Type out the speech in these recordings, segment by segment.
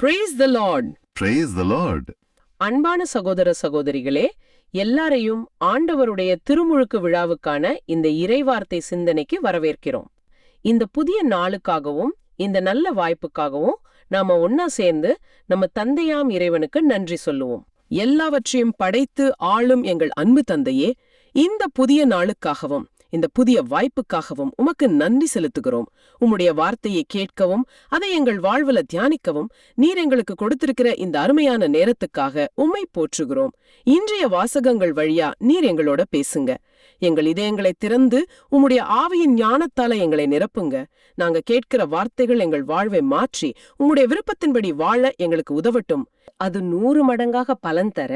Praise the Lord. Praise the Lord. அன்பான சகோதர சகோதரிகளே, எல்லாரையும் ஆண்டவருடைய திருமுழுக்கு விழாவுக்கான இந்த இறைவார்த்தை சிந்தனைக்கு வரவேற்கிறோம். இந்த புதிய நாளுக்காகவும் இந்த நல்ல வாய்ப்புக்காகவும் நாம ஒன்னா சேர்ந்து நம்ம தந்தையாம் இறைவனுக்கு நன்றி சொல்லுவோம். எல்லாவற்றையும் படைத்து ஆளும் எங்கள் அன்பு தந்தையே, இந்த புதிய நாளுக்காகவும் இந்த புதிய வாய்ப்புக்காகவும் உமக்கு நன்றி செலுத்துகிறோம். உம்முடைய வார்த்தையை கேட்கவும் அதை எங்கள் வாழ்வுல தியானிக்கவும் நீர் எங்களுக்கு கொடுத்திருக்கிற இந்த அருமையான நேரத்துக்காக உம்மை போற்றுகிறோம். இன்றைய வாசகங்கள் வழியா நீர் எங்களோட பேசுங்க. எங்கள் இதயங்களை திறந்து உம்முடைய ஆவியின் ஞானத்தால எங்களை நிரப்புங்க. நாங்க கேட்கிற வார்த்தைகள் எங்கள் வாழ்வை மாற்றி உம்முடைய விருப்பத்தின்படி வாழ எங்களுக்கு உதவட்டும். அது 100 மடங்காக பலன் தர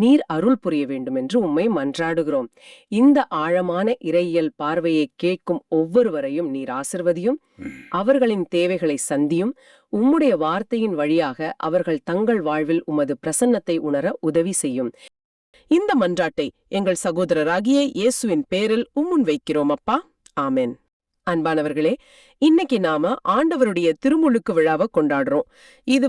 நீர் அருள் புரிய வேண்டும் என்று உம்மை மன்றாடுகிறோம். இந்த ஆழமான இறையியல் பார்வையை கேட்கும் ஒவ்வொருவரையும் நீர் ஆசிர்வதியும். அவர்களின் தேவைகளை சந்தியும். உம்முடைய வார்த்தையின் வழியாக அவர்கள் தங்கள் வாழ்வில் உமது பிரசன்னத்தை உணர உதவி செய்யும். இந்த மன்றாட்டை எங்கள் சகோதரராகிய இயேசுவின் பேரில் உம்முன் வைக்கிறோம் அப்பா. ஆமென். அன்பானவர்களே, இன்னைக்கு நாம ஆண்டவருடைய திருமுழுக்கு விழாவை கொண்டாடுறோம். இது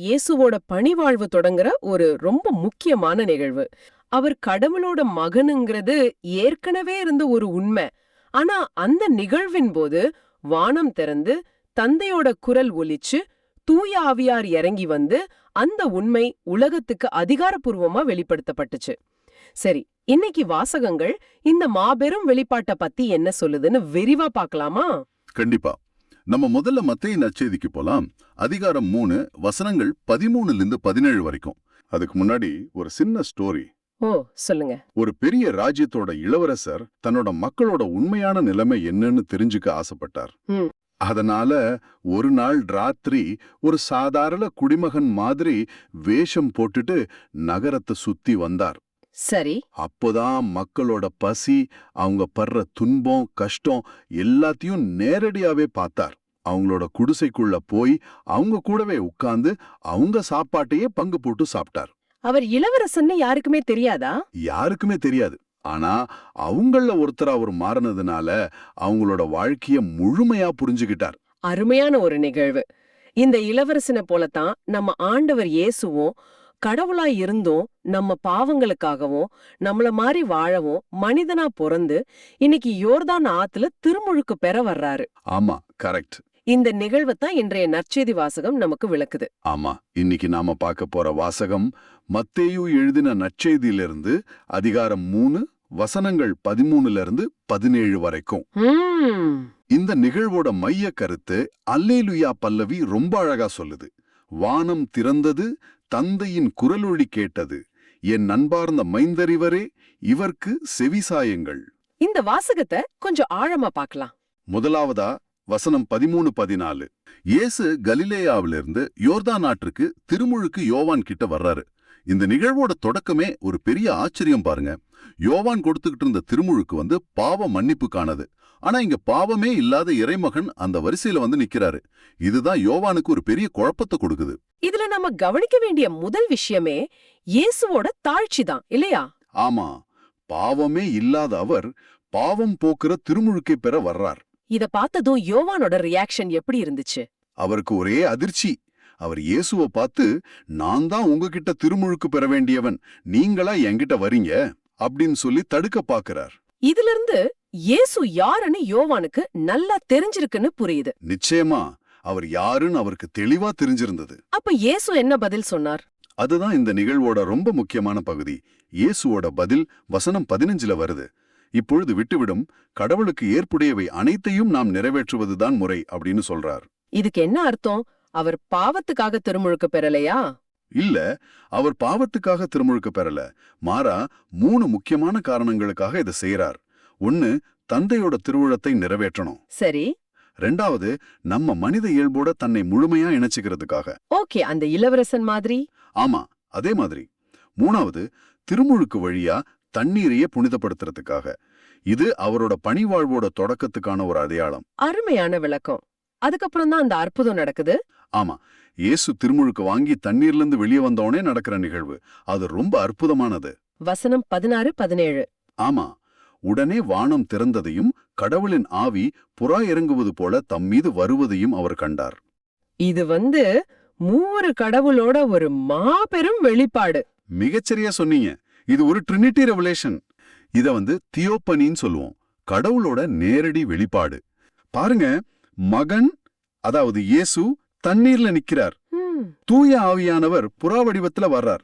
இயேசுவோட பணிவாழ்வு தொடங்குற ஒரு ரொம்ப முக்கியமான நிகழ்வு. அவர் கடவுளோட மகனுங்கிறது ஏற்கனவே இருந்த ஒரு உண்மை. ஆனா அந்த நிகழ்வின் போது வானம் திறந்து தந்தையோட குரல் ஒலிச்சு தூய ஆவியார் இறங்கி அந்த உண்மை உலகத்துக்கு அதிகாரப்பூர்வமா வெளிப்படுத்தப்பட்டுச்சு. சரி, இன்னைக்கு வாசகங்கள் இந்த மாபெரும் வெளிப்பாட்டை பத்தி என்ன சொல்லுதுன்னு விரிவா பார்க்கலாமா? கண்டிப்பா. நம்ம முதல்ல மத்தேயு நற்செய்திக்கு போலாம். அதிகாரம் 3 வசனங்கள் 13 17 வரைக்கும். அதுக்கு முன்னாடி ஒரு சின்ன ஸ்டோரி. ஓ, சொல்லுங்க. ஒரு பெரிய ராஜ்யத்தோட இளவரசர் தன்னோட மக்களோட உண்மையான நிலைமை என்னன்னு தெரிஞ்சுக்க ஆசைப்பட்டார். அதனால ஒரு நாள் ராத்திரி ஒரு சாதாரண குடிமகன் மாதிரி வேஷம் போட்டுட்டு நகரத்தை சுத்தி வந்தார். சரி. அப்போதான் மக்களோட பசி, அவங்க படுற துன்பம், கஷ்டம் எல்லாத்தையும் நேரடியாவே பார்த்தார். அவங்களோட குடிசைக்குள்ள போய் அவங்க கூடவே உட்கார்ந்து அவங்க சாப்பாட்டையே பங்கு போட்டு சாப்பிட்டார். அவர் இளவரசன்னு யாருக்குமே தெரியாதா? யாருக்குமே தெரியாது. ஆனா அவங்கள ஒருத்தரா அவர் மாறினதுனால அவங்களோட வாழ்க்கைய முழுமையா புரிஞ்சுகிட்டார். அருமையான ஒரு நிகழ்வு. இந்த இளவரசனை போலத்தான் நம்ம ஆண்டவர் இயேசுவும் கடவுளாய் இருந்தும் நம்ம பாவங்களுக்காகவும் நம்மள மாதிரி வாழவும் மனிதனா பிறந்து இன்னைக்கு யோர்தான் ஆத்துல திருமுழுக்கு பெற வர்றாரு. ஆமா, கரெக்ட். இந்த நிகழ்வை தான் இன்றைய நற்செய்தி வாசகம் நமக்கு விளக்குது. ஆமா, இன்னைக்கு நாம பார்க்க போற வாசகம் மத்தேயு எழுதின நற்செய்தியிலிருந்து அதிகாரம் 3 வசனங்கள் 13 17 வரைக்கும். இந்த நிகழ்வோட மைய கருத்து அல்லேலுயா பல்லவி ரொம்ப அழகா சொல்லுது. வானம் திறந்தது, தந்தையின் குரலொளி கேட்டது, என் அன்பார்ந்த மைந்தரிவரே, இவர்க்கு செவிசாயுங்கள். இந்த வாசகத்தை கொஞ்சம் ஆழமா பார்க்கலாம். முதலாவதா வசனம் 13 14. இயேசு கலிலேயாவிலிருந்து யோர்தான் ஆற்றுக்கு திருமுழுக்கு யோவான் கிட்ட வர்றாரு. இந்த நிகழ்வோட தொடக்கமே ஒரு பெரிய ஆச்சரியம் பாருங்க. யோவான் கொடுத்துக்கிட்டு இருந்த திருமுழுக்கு பாவ மன்னிப்புக்கானது. ஆனா இங்க பாவமே இல்லாத இறைமகன் அந்த வரிசையில நிக்கிறாரு. இதுதான் யோவானுக்கு ஒரு பெரிய குழப்பத்தை கொடுக்குது. இதுல நம்ம கவனிக்க வேண்டிய முதல் விஷயமே இயேசுவோட தாழ்ச்சி தான், இல்லையா? ஆமா, பாவமே இல்லாத அவர் பாவம் போக்குற திருமுழுக்கை பெற வர்றார். இத பார்த்ததும் யோவானோட ரியாக்ஷன் எப்படி இருந்துச்சு? அவருக்கு ஒரே அதிர்ச்சி. அவர் இயேசுவை பார்த்து, நான் தான் உங்ககிட்ட திருமுழுக்கு பெற வேண்டியவன், நீங்களா என்கிட்ட வரீங்க அப்படின்னு சொல்லி தடுக்க பாக்குறார். இதுல இருந்து இயேசு யாருன்னு யோவானுக்கு நல்லா தெரிஞ்சிருக்குன்னு புரியுது. நிச்சயமா அவர் யாருன்னு அவருக்கு தெளிவா தெரிஞ்சிருந்தது. அப்ப இயேசு என்ன பதில் சொன்னார்? அதுதான் இந்த நிகழ்வோட ரொம்ப முக்கியமான பகுதி. இயேசுவோட பதில் வசனம் 15 வருது. இப்பொழுது விட்டுவிடும், கடவுளுக்கு ஏற்புடையவை அனைத்தையும் நாம் நிறைவேற்றுவதுதான் முறை அப்படின்னு சொல்றார். இதுக்கு என்ன அர்த்தம்? அவர் பாவத்துக்காக திருமுழுக்கு பெறலையா? இல்ல, அவர் பாவத்துக்காக திருமுழுக்கு பெறல. மாறா 3 முக்கியமான காரணங்களுக்காக இதை செய்யறார். 1, தந்தையோட திருவுளத்தை நிறைவேற்றணும். சரி. 2வது, நம்ம மனித இயல்போட தன்னை முழுமையா இணைச்சுக்கிறதுக்காக. ஓகே, அந்த இளவரசன் மாதிரி. ஆமா, அதே மாதிரி. 3வது, திருமுழுக்கு வழியா தண்ணீரையே புனிதப்படுத்துறதுக்காக. இது அவரோட பணிவாழ்வோட தொடக்கத்துக்கான ஒரு அடையாளம். அருமையான விளக்கம். அதுக்கப்புறம் தான் அந்த அற்புதம் நடக்குது. ஆமா, இயேசு திருமுழுக்கு வாங்கி தண்ணீர்ல இருந்து வெளியே வந்தோடனே நடக்கிற நிகழ்வு. அது ரொம்ப அற்புதமானது. வசனம் 16 17. ஆமா, உடனே வானம் திறந்ததையும் கடவுளின் ஆவி புறா இறங்குவது போல தம்மீது வருவதையும் அவர் கண்டார். இது மூவரு கடவுளோட ஒரு மாபெரும் வெளிப்பாடு. மிகச்சரியா சொன்னீங்க. இது ஒரு ட்ரினிட்டி ரெவலேஷன். இத தியோபனின்னு சொல்லுவோம். கடவுளோட நேரடி வெளிப்பாடு. பாருங்க, மகன் அதாவது இயேசு தண்ணீர்ல நிக்கிறார். தூய ஆவியானவர் புறா வடிவத்துல வர்றார்.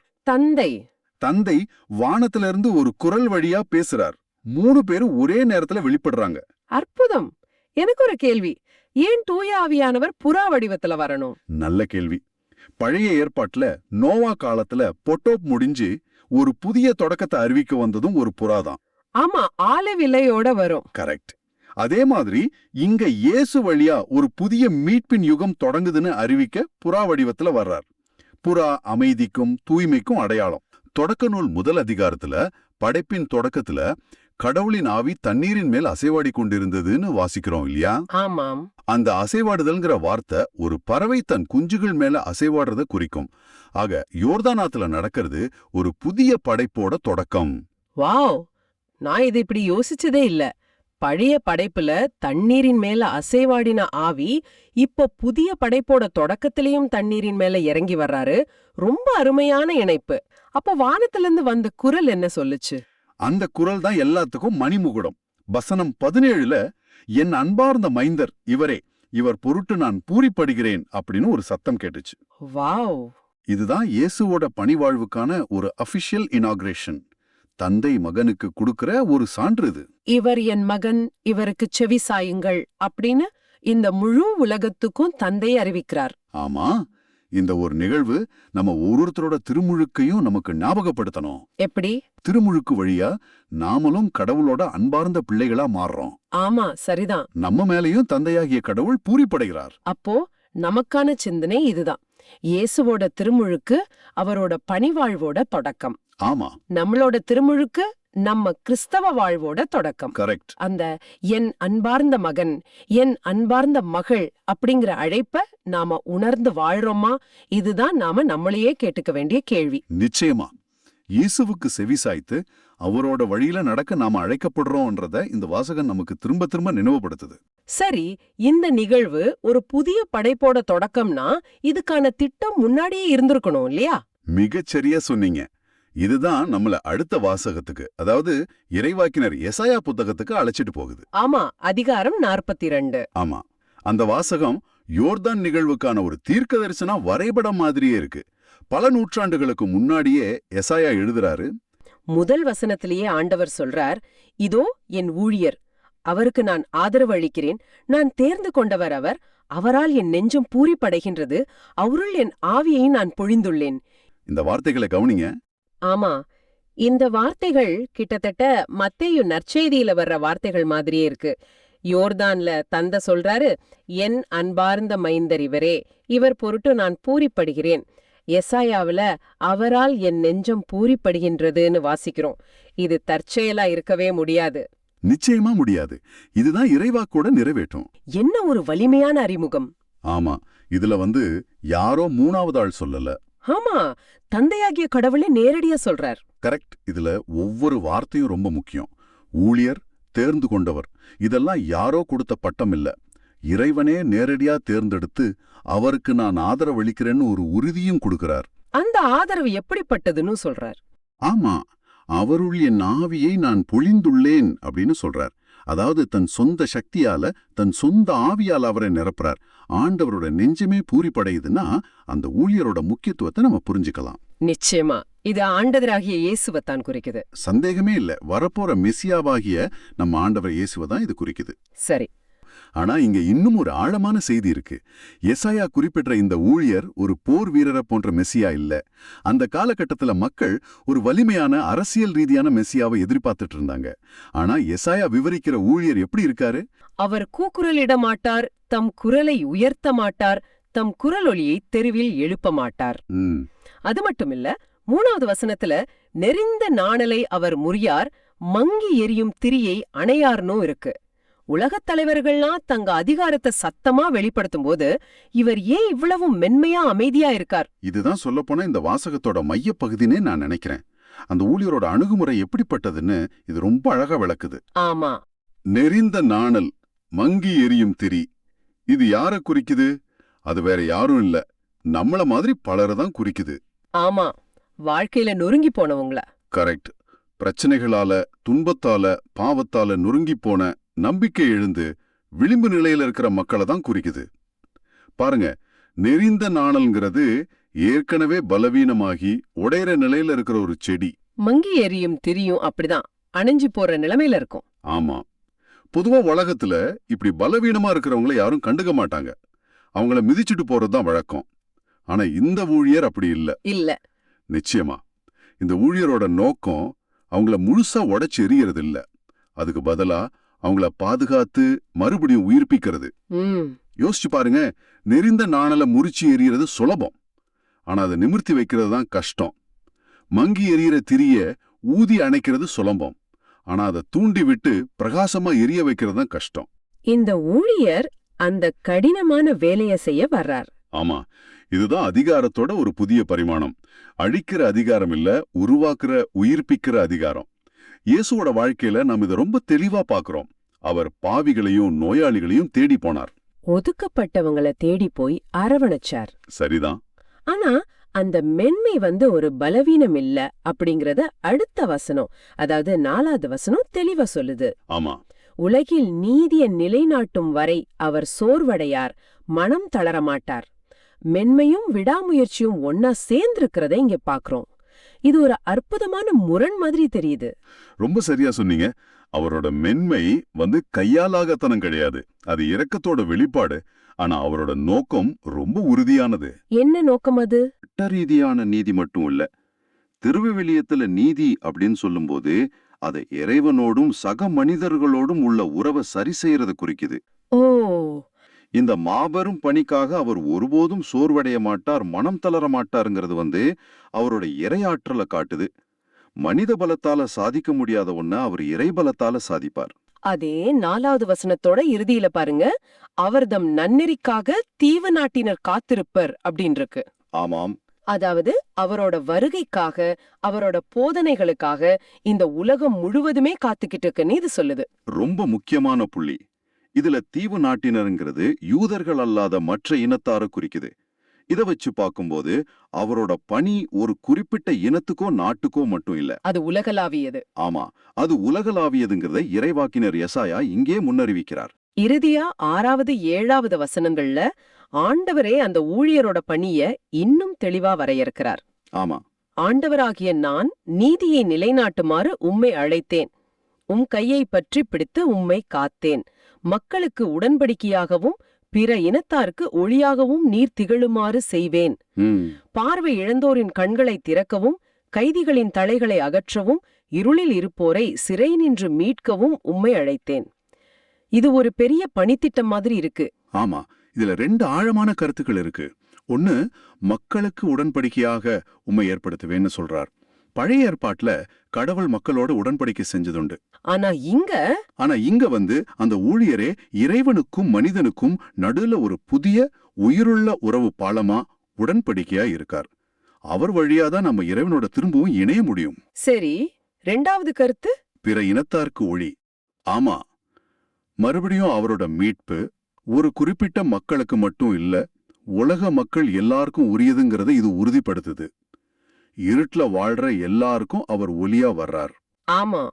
தந்தை வானத்திலிருந்து ஒரு குரல் வழியா பேசுறார். 3 பேரும் ஒரே நேரத்துல வெளிப்படுறாங்க. அற்புதம். எனக்கு ஒரு கேள்வி, ஏன் தூய ஆவியானவர் புறா வடிவத்துல வரணும்? நல்ல கேள்வி. பழைய ஏற்பாட்டுல நோவா காலத்துல பொட்டோப் முடிஞ்சு ஒரு புதிய தொடக்கத்தை அறிவிக்க வந்ததும் ஒரு புறாதான். ஆமா, ஆலிவ் இலையோட வரும். கரெக்ட். அதே மாதிரி இங்க இயேசு வழியா ஒரு புதிய மீட்பின் யுகம் தொடங்குதுன்னு அறிவிக்க புறா வடிவத்துல வர்றார். புறா அமைதிக்கும் தூய்மைக்கும் அடையாளம். தொடக்க நூல் முதல் அதிகாரத்துல படைப்பின் தொடக்கத்துல கடவுளின் ஆவி தண்ணீரின் மேல் அசைவாடி கொண்டிருந்ததுன்னு வாசிக்கிறோம் இல்லையா? ஆமாம். அந்த அசைவாடுதல்ங்கிற வார்த்தை ஒரு பறவை தன் குஞ்சுகள் மேல அசைவாடுறத குறிக்கும். ஆக யோர்தானாத்துல நடக்கிறது ஒரு புதிய படைப்போட தொடக்கம். வாவ், நான் இதை இப்படி யோசிச்சதே இல்ல. பழைய படைப்புல தண்ணீரின் மேல அசைவாடின ஆவி இப்ப புதிய படைப்போட தொடக்கத்திலையும் தண்ணீரின் மேல இறங்கி வர்றாரு. ரொம்ப அருமையான இணைப்பு. அப்ப வானத்திலிருந்து வந்த குரல் என்ன சொல்லுச்சு? அந்த குரல் தான் எல்லாத்துக்கும் மணிமுகுடம். வசனம் 17ல என் அன்பார்ந்த மைந்தர் இவரே, இவர் பொருட்டு நான் பூரிப்படுகிறேன் அப்படின்னு ஒரு சத்தம் கேட்டுச்சு. வாவ், இதுதான் இயேசுவோட பணிவாழ்வுக்கான ஒரு அபிஷியல் இனாகிரேஷன். தந்தை மகனுக்கு கொடுக்கிற ஒரு சான்று இது. இவர் என் மகன், இவருக்கு செவி சாயுங்கள் அப்படின்னு இந்த முழு உலகத்துக்கும் தந்தை அறிவிக்கிறார். ஆமா, இந்த ஒரு நிகழ்வு நம்ம ஒவ்வொருத்தரோட திருமுழுக்கையும் நமக்கு ஞாபகப்படுத்தணும். எப்படி? திருமுழுக்கு வழியா நாமளும் கடவுளோட அன்பார்ந்த பிள்ளைகளா மாறுறோம். ஆமா, சரிதான். நம்ம மேலையும் தந்தையாகிய கடவுள் பூரிப்படைகிறார். அப்போ நமக்கான சிந்தனை இதுதான். இயேசுவோட திருமுழுக்கு அவரோட பணிவாழ்வோட தொடக்கம். ஆமா, நம்மளோட திருமுழுக்கு நம்ம கிறிஸ்தவ வாழ்வோட தொடக்கம். கரெக்ட். அந்த என் அன்பார்ந்த மகன், என் அன்பார்ந்த மகள் அப்படிங்கிற அழைப்ப நாம உணர்ந்து வாழ்றோமா? இதுதான் நாம நம்மளையே கேட்டுக்க வேண்டிய கேள்வி. நிச்சயமா. இயேசுவுக்கு செவி சாய்த்து அவரோட வழியில நடக்க நாம அழைக்கப்படுறோம்ன்றத இந்த வாசகம் நமக்கு திரும்ப திரும்ப நினைவுபடுத்துது. சரி, இந்த நிகழ்வு ஒரு புதிய படைப்போட தொடக்கம்னா இதுக்கான திட்டம் முன்னாடியே இருந்திருக்கணும் இல்லையா? மிகச்சரியா சொன்னீங்க. இதுதான் நம்மள அடுத்த வாசகத்துக்கு, அதாவது இறைவாக்கினர் எசாயா புத்தகத்துக்கு அழைச்சிட்டு போகுது. ஆமா, அதிகாரம் 42. ஆமா, அந்த வாசகம் யோர்தான் நிகழ்வுக்கான ஒரு தீர்க்க தரிசன வரைபடம் மாதிரியே இருக்கு. பல நூற்றாண்டுகளுக்கு முன்னாடியே எசாயா எழுதுறாரு. முதல் வசனத்திலேயே ஆண்டவர் சொல்றார், இதோ என் ஊழியர், அவருக்கு நான் ஆதரவு அளிக்கிறேன், நான் தேர்ந்து கொண்டவர் அவர், அவரால் என் நெஞ்சம் பூரிப்படைகின்றது, அவருள் என் ஆவியை நான் பொழிந்துள்ளேன். இந்த வார்த்தைகளை கவனிங்க. ஆமா, இந்த வார்த்தைகள் கிட்டத்தட்ட மத்தேயு நற்செய்தியில வர்ற வார்த்தைகள் மாதிரியே இருக்கு. யோர்தான்ல தந்தை சொல்றாரு, என் அன்பார்ந்த மைந்தர் இவரே, இவர் பொருட்டு நான் பூரிப்படுகிறேன். எசாயாவுல அவரால் என் நெஞ்சம் பூரிப்படுகின்றதுன்னு வாசிக்கிறோம். இது தற்செயலா இருக்கவே முடியாது. நிச்சயமா முடியாது. இதுதான் இறைவாக்கோட நிறைவேற்றும். என்ன ஒரு வலிமையான அறிமுகம். ஆமா, இதுல யாரோ 3வது ஆள் சொல்லல. ஆமா, தந்தையாகிய கடவுளே நேரடியா சொல்றார். கரெக்ட். இதுல ஒவ்வொரு வார்த்தையும் ரொம்ப முக்கியம். ஊழியர், தேர்ந்து கொண்டவர், இதெல்லாம் யாரோ கொடுத்த பட்டம் இல்ல. இறைவனே நேரடியா தேர்ந்தெடுத்து அவருக்கு நான் ஆதரவளிக்கிறேன்னு ஒரு உறுதியும் கொடுக்கிறார். அந்த ஆதரவு எப்படிப்பட்டதுன்னு சொல்றார். ஆமா, அவருள் என் ஆவியை நான் பொழிந்துள்ளேன் அப்படின்னு சொல்றார். அதாவது தன் சொந்த சக்தியால, தன் சொந்த ஆவியால் அவரை நிரப்புறார். ஆண்டவரோட நெஞ்சமே பூரிப்படையுதுன்னா அந்த ஊழியரோட முக்கியத்துவத்தை நம்ம புரிஞ்சுக்கலாம். நிச்சயமா இது ஆண்டவராகிய இயேசுவைத்தான் குறிக்குது. சந்தேகமே இல்ல. வரப்போற மெசியாவாகிய நம்ம ஆண்டவர் இயேசுவை தான் இது குறிக்குது. சரி, ஆனா இங்க இன்னும் ஒரு ஆழமான செய்தி இருக்கு. எசாயா குறிப்பிட்ட இந்த ஊழியர் ஒரு போர் வீரரை போன்ற மெசியா இல்ல. அந்த காலகட்டத்துல மக்கள் ஒரு வலிமையான அரசியல் ரீதியான மெசியாவை எதிர்பார்த்துட்டு இருந்தாங்க. ஆனா எசாயா விவரிக்கிற ஊழியர் எப்படி இருக்காரு? அவர் கூக்குரலிட மாட்டார், தம் குரலை உயர்த்த மாட்டார், தம் குரலொலியை தெருவில் எழுப்ப மாட்டார். அது மட்டுமில்ல, 3வது வசனத்துல நெறிந்த நாணலை அவர் முறியார், மங்கி எரியும் திரியை அணையார்னோ இருக்கு. உலகத் தலைவர்கள்லாம் தங்க அதிகாரத்தை சத்தமா வெளிப்படுத்தும் போது இவர் ஏன் இவ்வளவு மென்மையா அமைதியா இருக்கார்? இதுதான் சொல்லப்போனா இந்த வாசகத்தோட மைய பகுதினே நான் நினைக்கிறேன். அந்த ஊழியரோட அணுகுமுறை எப்படிப்பட்டதுன்னு இது ரொம்ப அழகா விளக்குது. ஆமா, நெறிந்த நாணல், மங்கி எரியும் திரி, இது யார குறிக்குது? அது வேற யாரும் இல்ல, நம்மள மாதிரி பலரை தான் குறிக்குது. ஆமா, வாழ்க்கையில நொறுங்கி போனவங்கள. கரெக்ட். பிரச்சனைகளால, துன்பத்தால, பாவத்தால நொறுங்கி போன, நம்பிக்கை எழுந்து விளிம்பு நிலையில இருக்கிற மக்களை தான் குறிக்குது. பாருங்க, நெறிந்த நாணல்ங்கிறது ஏற்கனவே பலவீனமாகி உடையிற நிலையில இருக்கிற ஒரு செடி. மங்கி எரியும் திரியும் அப்படிதான் அணைஞ்சு போற நிலைமையில இருக்கும். ஆமா. பொதுவா உலகத்துல இப்படி பலவீனமா இருக்கிறவங்கள யாரும் கண்டுக்க மாட்டாங்க. அவங்கள மிதிச்சுட்டு போறதுதான் வழக்கம். ஆனா இந்த ஊழியர் அப்படி இல்ல. இல்ல. நிச்சயமா. இந்த ஊழியரோட நோக்கம் அவங்கள முழுசா உடைச்சு எறியறது இல்ல. அதுக்கு பதிலா அவங்கள பாதுகாத்து மறுபடியும் உயிர்ப்பிக்கிறது. யோசிச்சு பாருங்க, நெறிந்த நாணல முறிச்சு எறியறது சுலபம். ஆனா அதை நிமிர்த்தி வைக்கிறது தான் கஷ்டம். மங்கி எறிகிற திரிய ஊதி அணைக்கிறது சுலபம். ஆனா அதை தூண்டி விட்டு பிரகாசமா எரிய வைக்கிறது தான் கஷ்டம். இந்த ஊழியர் அந்த கடினமான வேலையை செய்ய வர்றார். ஆமா, இதுதான் அதிகாரத்தோட ஒரு புதிய பரிமாணம். அழிக்கிற அதிகாரம் இல்ல, உருவாக்குற, உயிர்ப்பிக்கிற அதிகாரம். இயேசுவோட வாழ்க்கையில நாம் இதை ரொம்ப தெளிவா பாக்குறோம். அவர் பாவிகளையும் நோயாளிகளையும் தேடி போனார். ஒதுக்கப்பட்டவங்கள தேடி போய் அரவணைச்சார். சரிதான். ஆனா அந்த மென்மை ஒரு பலவீனம் இல்ல அப்படிங்கறத அடுத்த வசனம், அதாவது 4வது வசனம் தெளிவா சொல்லுது. ஆமா. உலகில் நீதியை நிலைநாட்டும் வரை அவர் சோர்வடையார், மனம் தளரமாட்டார். மென்மையும் விடாமுயற்சியும் ஒன்னா சேர்ந்திருக்கிறத இங்க பாக்குறோம். இது ஒரு அற்புதமான முரண் மாதிரி தெரியுது. ரொம்ப சரியா சொன்னீங்க. அவரோட மென்மை கையாலாகத்தனம் கிடையாது. அது இரக்கத்தோட வெளிப்பாடு. ஆனா அவரோட நோக்கம் ரொம்ப உறுதியானது. என்ன நோக்கம் அது? சட்ட ரீதியான நீதி மட்டும் இல்ல. திருவிவிலியத்துல நீதி அப்படின்னு சொல்லும்போது அதை இறைவனோடும் சக மனிதர்களோடும் உள்ள உறவை சரி செய்யறது குறிக்குது. ஓ, இந்த மாபெரும் பணிக்காக அவர் ஒருபோதும் சோர்வடைய மாட்டார், மனம் தளர மாட்டாருங்கிறது அவரோட இறையாற்றலை காட்டுது. மனித பலத்தால சாதிக்க முடியாத ஒன்ன அவர் இறைபலத்தால சாதிப்பார். அதே 4வது வசனத்தோட இறுதியில பாருங்க, அவர்தம் நன்னெறிக்காக தீவு நாட்டினர் காத்திருப்பர் அப்படின்னு இருக்கு. ஆமாம். அதாவது அவரோட வருகைக்காக, அவரோட போதனைகளுக்காக இந்த உலகம் முழுவதுமே காத்துக்கிட்டு இருக்குன்னு இது சொல்லுது. ரொம்ப முக்கியமான புள்ளி. இதுல தீவு நாட்டினருங்கிறது யூதர்கள் அல்லாத மற்ற இனத்தார குறிக்குது. இத வச்சு பார்க்கும்போது அவரோட பணி ஒரு குறிப்பிட்ட இனத்துக்கோ நாட்டுக்கோ மட்டும் இல்ல, அது உலகளாவியது. ஆமா, அது உலகளாவியதுங்கிறத இறைவாக்கினர் எசாயா இங்கே முன்னறிவிக்கிறார். இறுதியா 6வது 7வது வசனங்கள்ல ஆண்டவரே அந்த ஊழியரோட பணிய இன்னும் தெளிவா வரையறுக்கிறார். ஆமா. ஆண்டவராகிய நான் நீதியை நிலைநாட்டுமாறு உம்மை அழைத்தேன், உம் கையை பற்றி பிடித்து உம்மை காத்தேன். மக்களுக்கு உடன்படிக்கையாகவும் பிற இனத்தாருக்கு ஒளியாகவும் நீர் திகழுமாறு செய்வேன். பார்வை இழந்தோரின் கண்களை திறக்கவும், கைதிகளின் தலைகளை அகற்றவும், இருளில் இருப்போரை சிறை நின்று மீட்கவும் உம்மை அழைத்தேன். இது ஒரு பெரிய பணித்திட்டம் மாதிரி இருக்கு. ஆமா, இதுல 2 ஆழமான கருத்துக்கள் இருக்கு. ஒன்னு, மக்களுக்கு உடன்படிக்கையாக உம்மை ஏற்படுத்துவேன்னு சொல்றார். பழைய ஏற்பாட்டுல கடவுள் மக்களோட உடன்படிக்கை செஞ்சதுண்டு. ஆனா இங்க அந்த ஊழியரே இறைவனுக்கும் மனிதனுக்கும் நடுல ஒரு புதிய உயிருள்ள உறவு பாலமா உடன்படிக்கையா இருக்கார். அவர் வழியாதான் நம்ம இறைவனோட திரும்பவும் இணைய முடியும். சரி, 2வது கருத்து? பிற இனத்தாருக்கு ஒளி. ஆமா, மறுபடியும் அவரோட மீட்பு ஒரு குறிப்பிட்ட மக்களுக்கு மட்டும் இல்ல, உலக மக்கள் எல்லாருக்கும் உரியதுங்கிறத இது உறுதிப்படுத்துது. இருட்டுல வாழ்ற எல்லாருக்கும் அவர் ஒளியா வர்றார். ஆமா.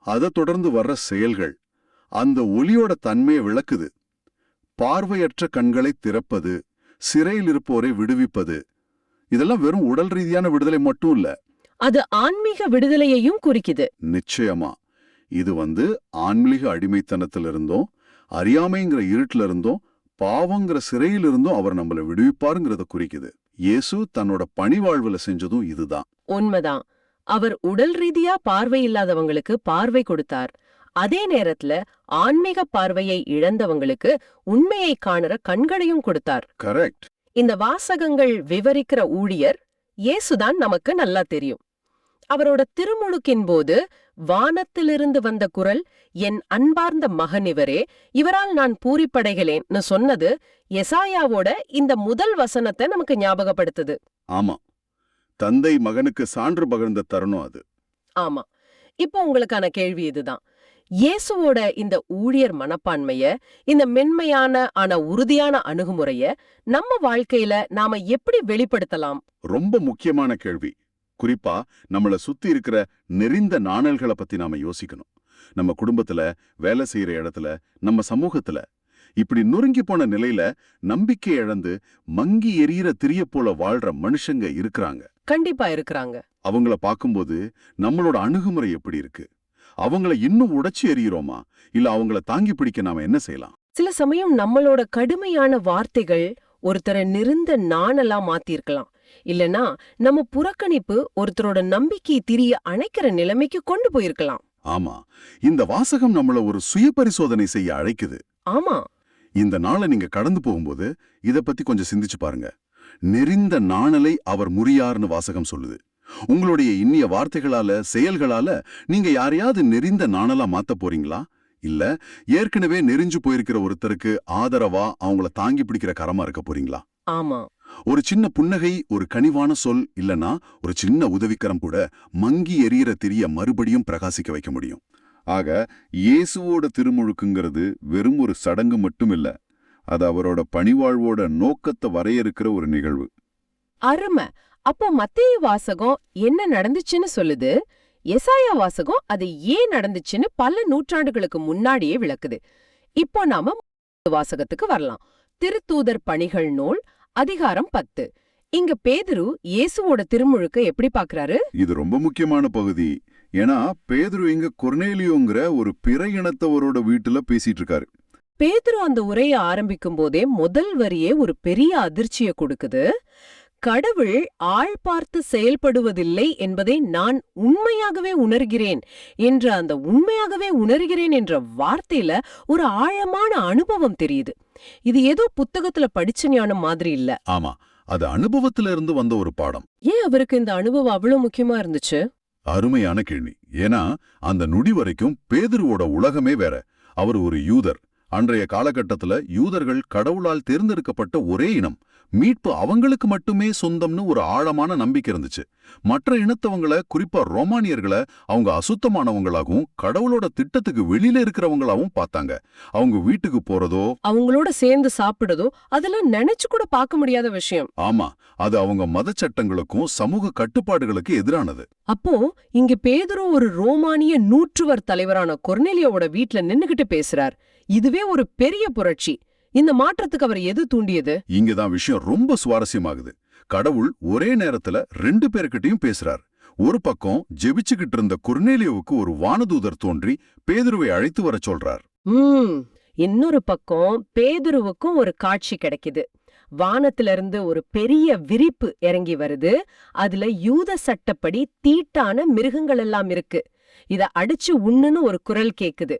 அதை தொடர்ந்து வர்ற செயல்கள் அந்த ஒளியோட தன்மையை விளக்குது. பார்வையற்ற கண்களை திறப்பது, சிறையில் இருப்போரை விடுவிப்பது, இதெல்லாம் வெறும் உடல் ரீதியான விடுதலை மட்டும் இல்ல, அது ஆன்மீக விடுதலையையும் குறிக்குது. நிச்சயமா. இது ஆன்மீக அடிமைத்தனத்திலிருந்தும், அறியாமைங்கிற இருட்டுல இருந்தும், பாவங்கிற சிறையிலிருந்தும் அவர் நம்மளை விடுவிப்பாருங்கிறத குறிக்குது. இயேசு தன்னோட பணிவாழ்வுல செஞ்சதும் இதுதான். உண்மைதான். அவர் உடல் ரீதியா பார்வை இல்லாதவங்களுக்கு பார்வை கொடுத்தார். அதே நேரத்துல ஆன்மீக பார்வையை இழந்தவங்களுக்கு உண்மையை காணற கண்களையும் கொடுத்தார். கரெக்ட். இந்த வாசகங்கள் விவரிக்கிற ஊழியர் இயேசுதான் நமக்கு நல்லா தெரியும். அவரோட திருமுழுக்கின் போது வானத்திலிருந்து வந்த குரல், என் அன்பார்ந்த மகன் இவரே, இவரால் நான் பூரிப்படைகிறேன்னு சொன்னது எசாயாவோட இந்த முதல் வசனத்தை நமக்கு ஞாபகப்படுத்துது. ஆமா, தந்தை மகனுக்கு சான்று பகிர்ந்த தருணம் அது. ஆமா. இப்போ உங்களுக்கான கேள்வி இதுதான். இயேசுவோட இந்த ஊழியர் மனப்பான்மைய, இந்த மென்மையான ஆனா உறுதியான அணுகுமுறைய நம்ம வாழ்க்கையில நாம எப்படி வெளிப்படுத்தலாம்? ரொம்ப முக்கியமான கேள்வி. குறிப்பா நம்மள சுத்தி இருக்கிற நெறிந்த நாணல்களை பத்தி நாம யோசிக்கணும். நம்ம குடும்பத்துல, வேலை செய்யற இடத்துல, நம்ம சமூகத்துல இப்படி நொறுங்கி போன நிலையில நம்பிக்கை இழந்து மங்கி எரியிற திரிய போல வாழ்ற மனுஷங்க இருக்கிறாங்க. கண்டிப்பா இருக்கிறாங்க. அவங்கள பார்க்கும்போது நம்மளோட அணுகுமுறை எப்படி இருக்கு? அவங்கள இன்னும் உடைச்சு எறிகிறோமா? இல்ல அவங்கள தாங்கி பிடிக்க நாம என்ன செய்யலாம்? சில சமயம் நம்மளோட கடுமையான வார்த்தைகள் ஒருத்தரை நிறுந்த நாணலா மாத்திருக்கலாம். இல்லனா நம்ம புறக்கணிப்பு ஒருத்தரோட நம்பிக்கை திரிய அணைக்கிற நிலைமைக்கு கொண்டு போயிருக்கலாம். ஆமா, இந்த வாசகம் நம்மள ஒரு சுய பரிசோதனை செய்ய அழைக்குது. ஆமா. இந்த நாளை நீங்க கடந்து போகும்போது இத பத்தி கொஞ்சம் சிந்திச்சு பாருங்க. நெறிந்த நாணலை அவர் முறியார்னு வாசகம் சொல்லுது. உங்களுடைய இன்னிய வார்த்தைகளால, செயல்களால நீங்க யாரையாவது நெறிந்த நாணலா மாத்த போறீங்களா? இல்ல ஏற்கனவே நெறிஞ்சு போயிருக்கிற ஒருத்தருக்கு ஆதரவா அவங்கள தாங்கி பிடிக்கிற கரமா இருக்க போறீங்களா? ஆமா. ஒரு சின்ன புன்னகை, ஒரு கனிவான சொல், இல்லனா ஒரு சின்ன உதவிக்கரம் கூட மங்கி எரியிற திரிய மறுபடியும் பிரகாசிக்க வைக்க முடியும். ஆக இயேசுவோட திருமுழுக்குங்கிறது வெறும் ஒரு சடங்கு மட்டும் இல்ல, அது அவரோட பணிவாழ்வோட நோக்கத்தை வரையறுக்கிற ஒரு நிகழ்வு. அருமை. அப்போ மத்தேயு வாசகம் என்ன நடந்துச்சுன்னு சொல்லுது, எசாயா வாசகம் அது ஏன் நடந்துச்சுன்னு பல நூற்றாண்டுகளுக்கு முன்னாடியே விளக்குது. இப்போ நாம வாசகத்துக்கு வரலாம். திருத்தூதர் பணிகள் நூல், அதிகாரம் 10. இங்க பேதுரு இயேசுவோட திருமுழுக்க எப்படி பாக்குறாரு? இது ரொம்ப முக்கியமான பகுதி. ஏன்னா பேதுரு இங்க கொர்னேலியோங்கிற ஒரு பிற இனத்தவரோட வீட்டுல பேசிட்டு இருக்காரு. பேதுரு அந்த உரையை ஆரம்பிக்கும் போதே முதல் வரியே ஒரு பெரிய அதிர்ச்சிய கொடுக்குது. கடவுள் ஆள் பார்த்து செயல்படுவதில்லை என்பதை நான் உண்மையாகவே உணர்கிறேன் என்ற அந்த உண்மையாகவே உணர்கிறேன் என்ற வார்த்தையில ஒரு ஆழமான அனுபவம் தெரியுது. இது ஏதோ புத்தகத்துல படிச்ச ஞானம் மாதிரி இல்ல. ஆமா, அது அனுபவத்துல இருந்து வந்த ஒரு பாடம். ஏன் அவருக்கு இந்த அனுபவம் அவ்வளவு முக்கியமா இருந்துச்சு? அருமையான கேள்வி. ஏன்னா அந்த நொடி வரைக்கும் பேதுருவோட உலகமே வேற. அவர் ஒரு யூதர். அன்றைய காலகட்டத்துல யூதர்கள் கடவுளால் தேர்ந்தெடுக்கப்பட்ட ஒரே இனம். மீட்பு அவங்களுக்கு மட்டுமே சொந்தம்னு ஒரு ஆழமான நம்பிக்கை இருந்துச்சு. மற்ற இனத்தவங்கள, குறிப்பா ரோமானியர்களை அவங்க அசுத்தமானவங்களாகவும் கடவுளோட திட்டத்துக்கு வெளியில இருக்கிறவங்களாவும் பார்த்தாங்க. அவங்க வீட்டுக்கு போறதோ, அவங்களோட சேர்ந்து சாப்பிடுறதோ அதெல்லாம் நினைச்சு கூட பார்க்க முடியாத விஷயம். ஆமா, அது அவங்க மத சட்டங்களுக்கும் சமூக கட்டுப்பாடுகளுக்கு எதிரானது. அப்போ இங்க பேதுரு ஒரு ரோமானிய நூற்றுவர் தலைவரான கொர்னேலியோவோட வீட்ல நின்னுகிட்டு பேசுறார். இதுவே ஒரு பெரிய புரட்சி. இந்த மாற்றத்துக்கு அவர் எது தூண்டியது? இங்கதான் விஷயம் ரொம்ப சுவாரஸ்யமாகுது. கடவுள் ஒரே நேரத்துல 2 பேர்கிட்டயும் பேசுறார். ஒரு பக்கம் ஜெபிச்சுக்கிட்டு இருந்த கொர்னேலியோவுக்கு ஒரு வானதூதர் தோன்றி பேதுருவை அழைத்து வர சொல்றார். இன்னொரு பக்கம் பேதுருவுக்கும் ஒரு காட்சி கிடைக்குது. வானத்திலிருந்து ஒரு பெரிய விரிப்பு இறங்கி வருது. அதுல யூத சட்டப்படி தீட்டான மிருகங்கள் எல்லாம் இருக்கு. இத அடிச்சு உண்ணுன்னு ஒரு குரல் கேக்குது.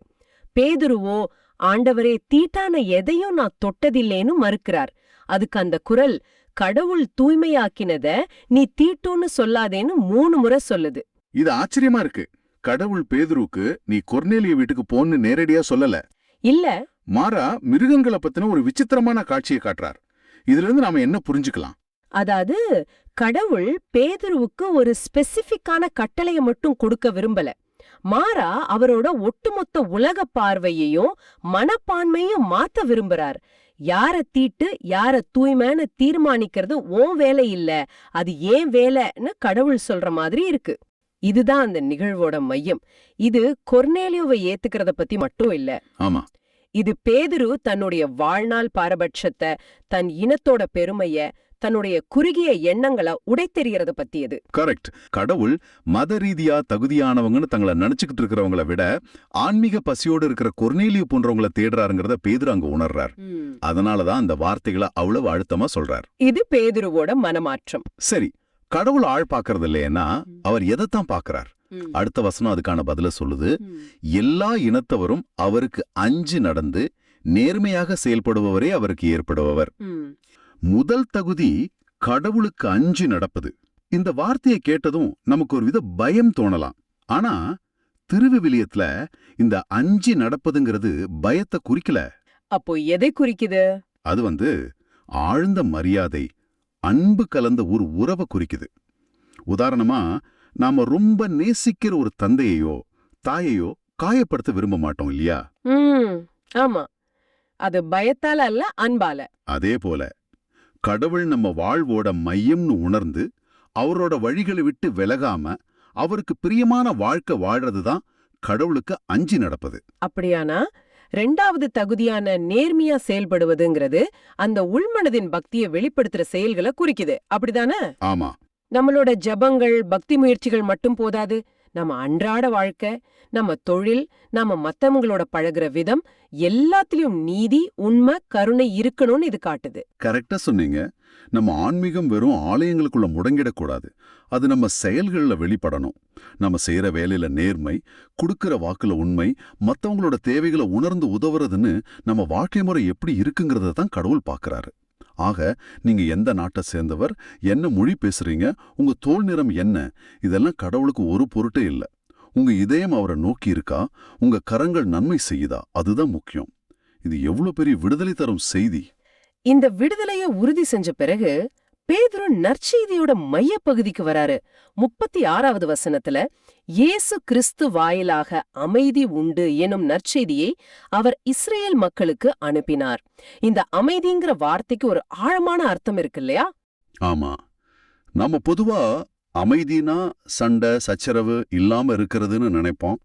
பேதுருவோ, ஆண்டவரே, தீட்டான எதையும் நான் தொட்டதில்லேன்னு மறுக்கிறார். அதுக்கு அந்த குரல், கடவுள் தூய்மையாக்கினத நீ தீட்டுன்னு சொல்லாதேன்னு 3 முறை சொல்லுது. இது ஆச்சரியமா இருக்கு. கடவுள் பேதுருவுக்கு நீ கொர்னேலிய வீட்டுக்கு போன்னு நேரடியா சொல்லல. இல்ல, மாறா மிருகங்களை பத்தின ஒரு விசித்திரமான காட்சியை காட்டுறார். இதுல இருந்து நாம என்ன புரிஞ்சுக்கலாம்? அதாவது கடவுள் பேதுருவுக்கு ஒரு ஸ்பெசிபிக்கான கட்டளைய மட்டும் கொடுக்க விரும்பல. மாறா அவரோட ஒட்டுமொத்த உலக பார்வையையும் மனப்பான்மையும் மாத்த விரும்புறார். யார தீட்டு யார தூய்மைன்னு தீர்மானிக்கிறது உன் வேலை இல்ல, அது ஏன் வேலைன்னு கடவுள் சொல்ற மாதிரி இருக்கு. இதுதான் அந்த நிகழ்வோட மையம். இது கொர்னேலியோவை ஏத்துக்கிறத பத்தி மட்டும் இல்ல. ஆமா, இது பேதுரு தன்னுடைய வாழ்நாள் பாரபட்சத்தை, தன் இனத்தோட பெருமைய, தன்னுடைய குறுகிய எண்ணங்களை உடைத்தெறியறத பத்தியது. கரெக்ட். கடவுள் மத ரீதியா தகுதியானவங்கன்னு தங்களை நினைச்சுக்கிட்டு இருக்கிறவங்களை விட ஆன்மீக பசியோடு இருக்கிற கொர்னேலியோ போன்றவங்களை தேடுறாருங்கிறத பேதுரு அங்க உணர்றார். அதனாலதான் அந்த வார்த்தைகளை அவ்வளவு அழுத்தமா சொல்றார். இது பேதுருவோட மனமாற்றம். சரி, கடவுள் ஆள் பாக்குறது இல்லையேன்னா அவர் எதைத்தான் பாக்குறார்? அடுத்த வசனம் அதுக்கான பதில சொல்லுது. எல்லா இனத்தவரும் அவருக்கு அஞ்சு நடந்து நேர்மையாக செயல்படுபவரே அவருக்கு ஏற்படுபவர். முதல் தகுதி கடவுளுக்கு அஞ்சு நடப்பது. இந்த வார்த்தையை கேட்டதும் நமக்கு ஒரு வித பயம் தோணலாம். ஆனா திருவிவிலியத்துல இந்த அஞ்சு நடப்பதுங்கிறது பயத்தை குறிக்கல. அப்போ எதை குறிக்குது? அது ஆழ்ந்த மரியாதை, அன்பு கலந்த ஒரு உறவை குறிக்குது. உதாரணமா, நாம ரொம்ப நேசிக்கிற ஒரு தந்தையோ தாயையோ காயப்படுத்த விரும்ப மாட்டோம் இல்லையா? ஆமா, அது பயத்தால அல்ல, அன்பால. அதே போல கடவுள் நம்ம வாழ்வோட மையம்னு உணர்ந்து அவரோட வழிகளை விட்டு விலகாம அவருக்கு பிரியமான வாழ்க்கை வாழ்றதுதான் கடவுளுக்கு அஞ்சி நடப்பது. அப்படியானா ரெண்டாவது தகுதியான நேர்மையா செயல்படுவதுங்கிறது அந்த உள்மனதின் பக்தியை வெளிப்படுத்துற செயல்களை குறிக்குது, அப்படிதானே? ஆமா. நம்மளோட ஜபங்கள், பக்தி முயற்சிகள் மட்டும் போதாது. நம்ம அன்றாட வாழ்க்கை, நம்ம தொழில், நம்ம மத்தவங்களோட பழகுற விதம் எல்லாத்திலயும் நீதி, உண்மை, கருணை இருக்கணும்னு இது காட்டுது. கரெக்டா சொன்னீங்க. நம்ம ஆன்மீகம் வெறும் ஆலயங்களுக்குள்ள முடங்கிடக்கூடாது. அது நம்ம செயல்கள்ல வெளிப்படணும். நம்ம செய்யற வேலையில நேர்மை, கொடுக்கிற வாக்குல உண்மை, மத்தவங்களோட தேவைகளை உணர்ந்து உதவுறதுன்னு நம்ம வாழ்க்கை முறை எப்படி இருக்குங்கிறத தான் கடவுள் பார்க்கறாரு. ஆக நீங்க எந்த நாட்டை சேர்ந்தவர், என்ன மொழி பேசுறீங்க, உங்க தோல் நிறம் என்ன, இதெல்லாம் கடவுளுக்கு ஒரு பொருட்டே இல்லை. உங்க இதயம் அவரை நோக்கி இருக்கா, உங்க கரங்கள் நன்மை செய்யுதா, அதுதான் முக்கியம். இது எவ்வளவு பெரிய விடுதலை தரும் செய்தி. இந்த விடுதலையை உறுதி செஞ்ச பிறகு பேதுரு நற்செய்தியோட மைய பகுதிக்கு வராரு. 36வது வசனத்துல இயேசு கிறிஸ்து வாயிலாக அமைதி உண்டு எனும் நற்செய்தியை அவர் இஸ்ரேல் மக்களுக்கு அனுப்பினார். இந்த அமைதிங்கிற வார்த்தைக்கு ஒரு ஆழமான அர்த்தம் இருக்கு இல்லையா? ஆமா. நம்ம பொதுவா அமைதினா சண்டை சச்சரவு இல்லாம இருக்கிறதுன்னு நினைப்போம்.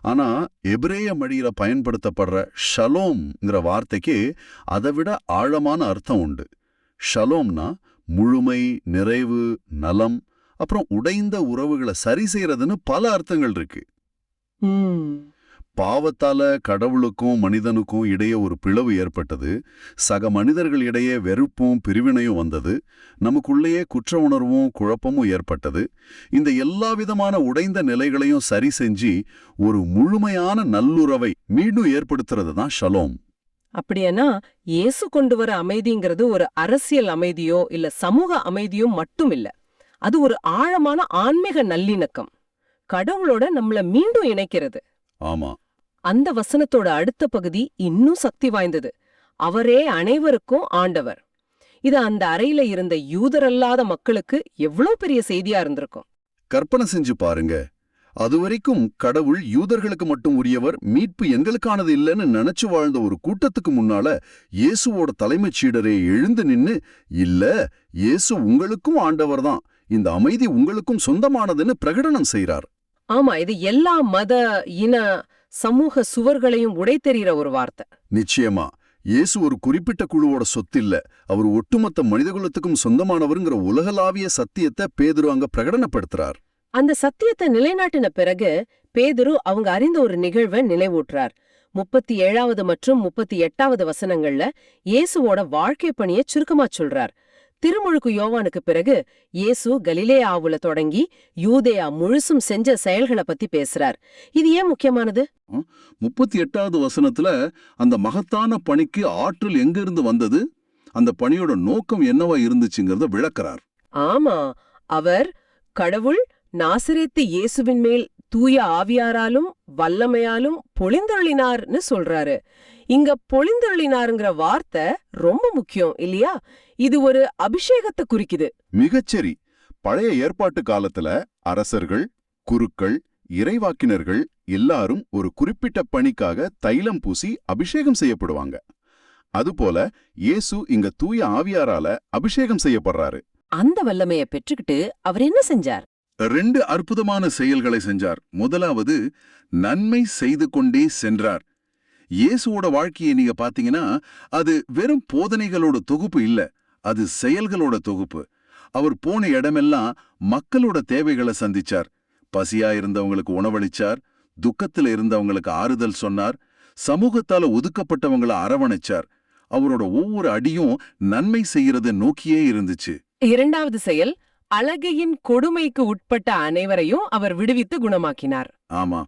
ஆனா எபிரேய மொழியில பயன்படுத்தப்படுற ஷலோம்ங்கிற வார்த்தைக்கு அதை விட ஆழமான அர்த்தம் உண்டு. ஷலோம்னா முழுமை, நிறைவு, நலம், அப்புறம் உடைந்த உறவுகளை சரி செய்யறதுன்னு பல அர்த்தங்கள் இருக்கு. பாவத்தால கடவுளுக்கும் மனிதனுக்கும் இடையே ஒரு பிளவு ஏற்பட்டது. சக மனிதர்கள் இடையே வெறுப்பும் பிரிவினையும் வந்தது. நமக்குள்ளேயே குற்ற உணர்வும் குழப்பமும் ஏற்பட்டது. இந்த எல்லா விதமான உடைந்த நிலைகளையும் சரி செஞ்சு ஒரு முழுமையான நல்லுறவை மீண்டும் ஏற்படுத்துறது தான் ஷலோம். அப்படியானா இயேசு கொண்டு வர அமைதிங்கிறது ஒரு அரசியல் அமைதியோ இல்ல சமூக அமைதியோ மட்டும் இல்ல. அது ஒரு ஆழமான ஆன்மீக நல்லிணக்கம், கடவுளோட நம்மள மீண்டும் இணைக்கிறது. ஆமா. அந்த வசனத்தோட அடுத்த பகுதி இன்னும் சக்தி வாய்ந்தது. அவரே அனைவருக்கும் ஆண்டவர். இது அந்த அறையில இருந்த யூதரல்லாத மக்களுக்கு எவ்வளவு பெரிய செய்தியா இருந்திருக்கும். கற்பனை செஞ்சு பாருங்க. அதுவரைக்கும் கடவுள் யூதர்களுக்கு மட்டும் உரியவர், மீட்பு எங்களுக்கானது இல்லைன்னு நினைச்சு வாழ்ந்த ஒரு கூட்டத்துக்கு முன்னால இயேசுவோட தலைமைச் சீடரே எழுந்து நின்னு, இல்ல, இயேசு உங்களுக்கும் ஆண்டவர் தான், இந்த அமைதி உங்களுக்கும் சொந்தமானதுன்னு பிரகடனம் செய்றார். ஆமா, இது எல்லா மத, இன, சமூக சுவர்களையும் உடைத்தெறிகிற ஒரு வார்த்தை. நிச்சயமா. இயேசு ஒரு குறிப்பிட்ட குழுவோட சொத்து இல்ல, அவர் ஒட்டுமொத்த மனிதகுலத்துக்கும் சொந்தமானவருங்கிற உலகளாவிய சத்தியத்தை பேதுரு அங்க பிரகடனப்படுத்துறார். அந்த சத்தியத்தை நிலைநாட்டின பிறகு பேதுரு அவங்க அறிந்த ஒரு நிகழ்வை நினைவூட்டுறார். 37வது மற்றும் 38வது வசனங்கள்ல இயேசுவோட வாழ்க்கை பணியை சுருக்கமா சொல்றார். திருமுழுக்கு யோவானுக்கு பிறகு இயேசு கலிலேயாவுல தொடங்கி யூதேயா முழுசும் செஞ்ச செயல்களை பத்தி பேசுறார். இது ஏன் முக்கியமானது? 38வது வசனத்துல அந்த மகத்தான பணிக்கு ஆற்றல் எங்கிருந்து வந்தது, அந்த பணியோட நோக்கம் என்னவா இருந்துச்சுங்கிறத விளக்குறார். ஆமா, அவர் கடவுள் நாசரேத்து இயேசுவின் மேல் தூய ஆவியாராலும் வல்லமையாலும் பொழிந்தருளினார்னு சொல்றாரு. இங்க பொழிந்தருளினாருங்கிற வார்த்தை ரொம்ப முக்கியம் இல்லையா? இது ஒரு அபிஷேகத்தை குறிக்குது. மிகச்சரி. பழைய ஏற்பாட்டு காலத்துல அரசர்கள், குருக்கள், இறைவாக்கினர்கள் எல்லாரும் ஒரு குறிப்பிட்ட பணிக்காக தைலம் பூசி அபிஷேகம் செய்யப்படுவாங்க. அதுபோல இயேசு இங்க தூய ஆவியாரால அபிஷேகம் செய்யப்படுறாரு. அந்த வல்லமையை பெற்றுக்கிட்டு அவர் என்ன செஞ்சார்? 2 அற்புதமான செயல்களை செஞ்சார். முதலாவது, நன்மை செய்து கொண்டே சென்றார். இயேசுவோட வாழ்க்கையை நீங்க பாத்தீங்கன்னா அது வெறும் போதனைகளோட தொகுப்பு இல்ல, அது செயல்களோட தொகுப்பு. அவர் போன இடமெல்லாம் மக்களோட தேவைகளை சந்திச்சார். பசியா இருந்தவங்களுக்கு உணவளிச்சார், துக்கத்துல இருந்தவங்களுக்கு ஆறுதல் சொன்னார், சமூகத்தால ஒதுக்கப்பட்டவங்களை அரவணைச்சார். அவரோட ஒவ்வொரு அடியும் நன்மை செய்யறத நோக்கியே இருந்துச்சு. 2வது செயல், அழகையின் கொடுமைக்கு உட்பட்ட அனைவரையும் அவர் விடுவித்து குணமாக்கினார். ஆமா.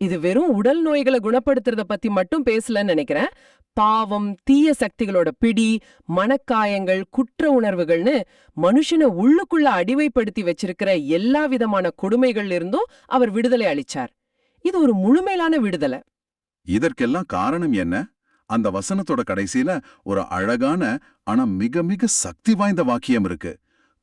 இது வெறும் உடல் நோய்களை குணப்படுத்துறத பத்தி மட்டும் பேசலன்னு நினைக்கிறேன். பாவம், தீய சக்திகளோட பிடி, மனக்காயங்கள், குற்ற உணர்வுகள்னு மனுஷனை உள்ளுக்குள்ள அடிமைப்படுத்தி வச்சிருக்கிற எல்லா விதமான கொடுமைகள்ல இருந்தும் அவர் விடுதலை அளிச்சார். இது ஒரு முழுமையான விடுதலை. இதற்கெல்லாம் காரணம் என்ன? அந்த வசனத்தோட கடைசியில ஒரு அழகான ஆனா மிக மிக சக்தி வாய்ந்த வாக்கியம் இருக்கு.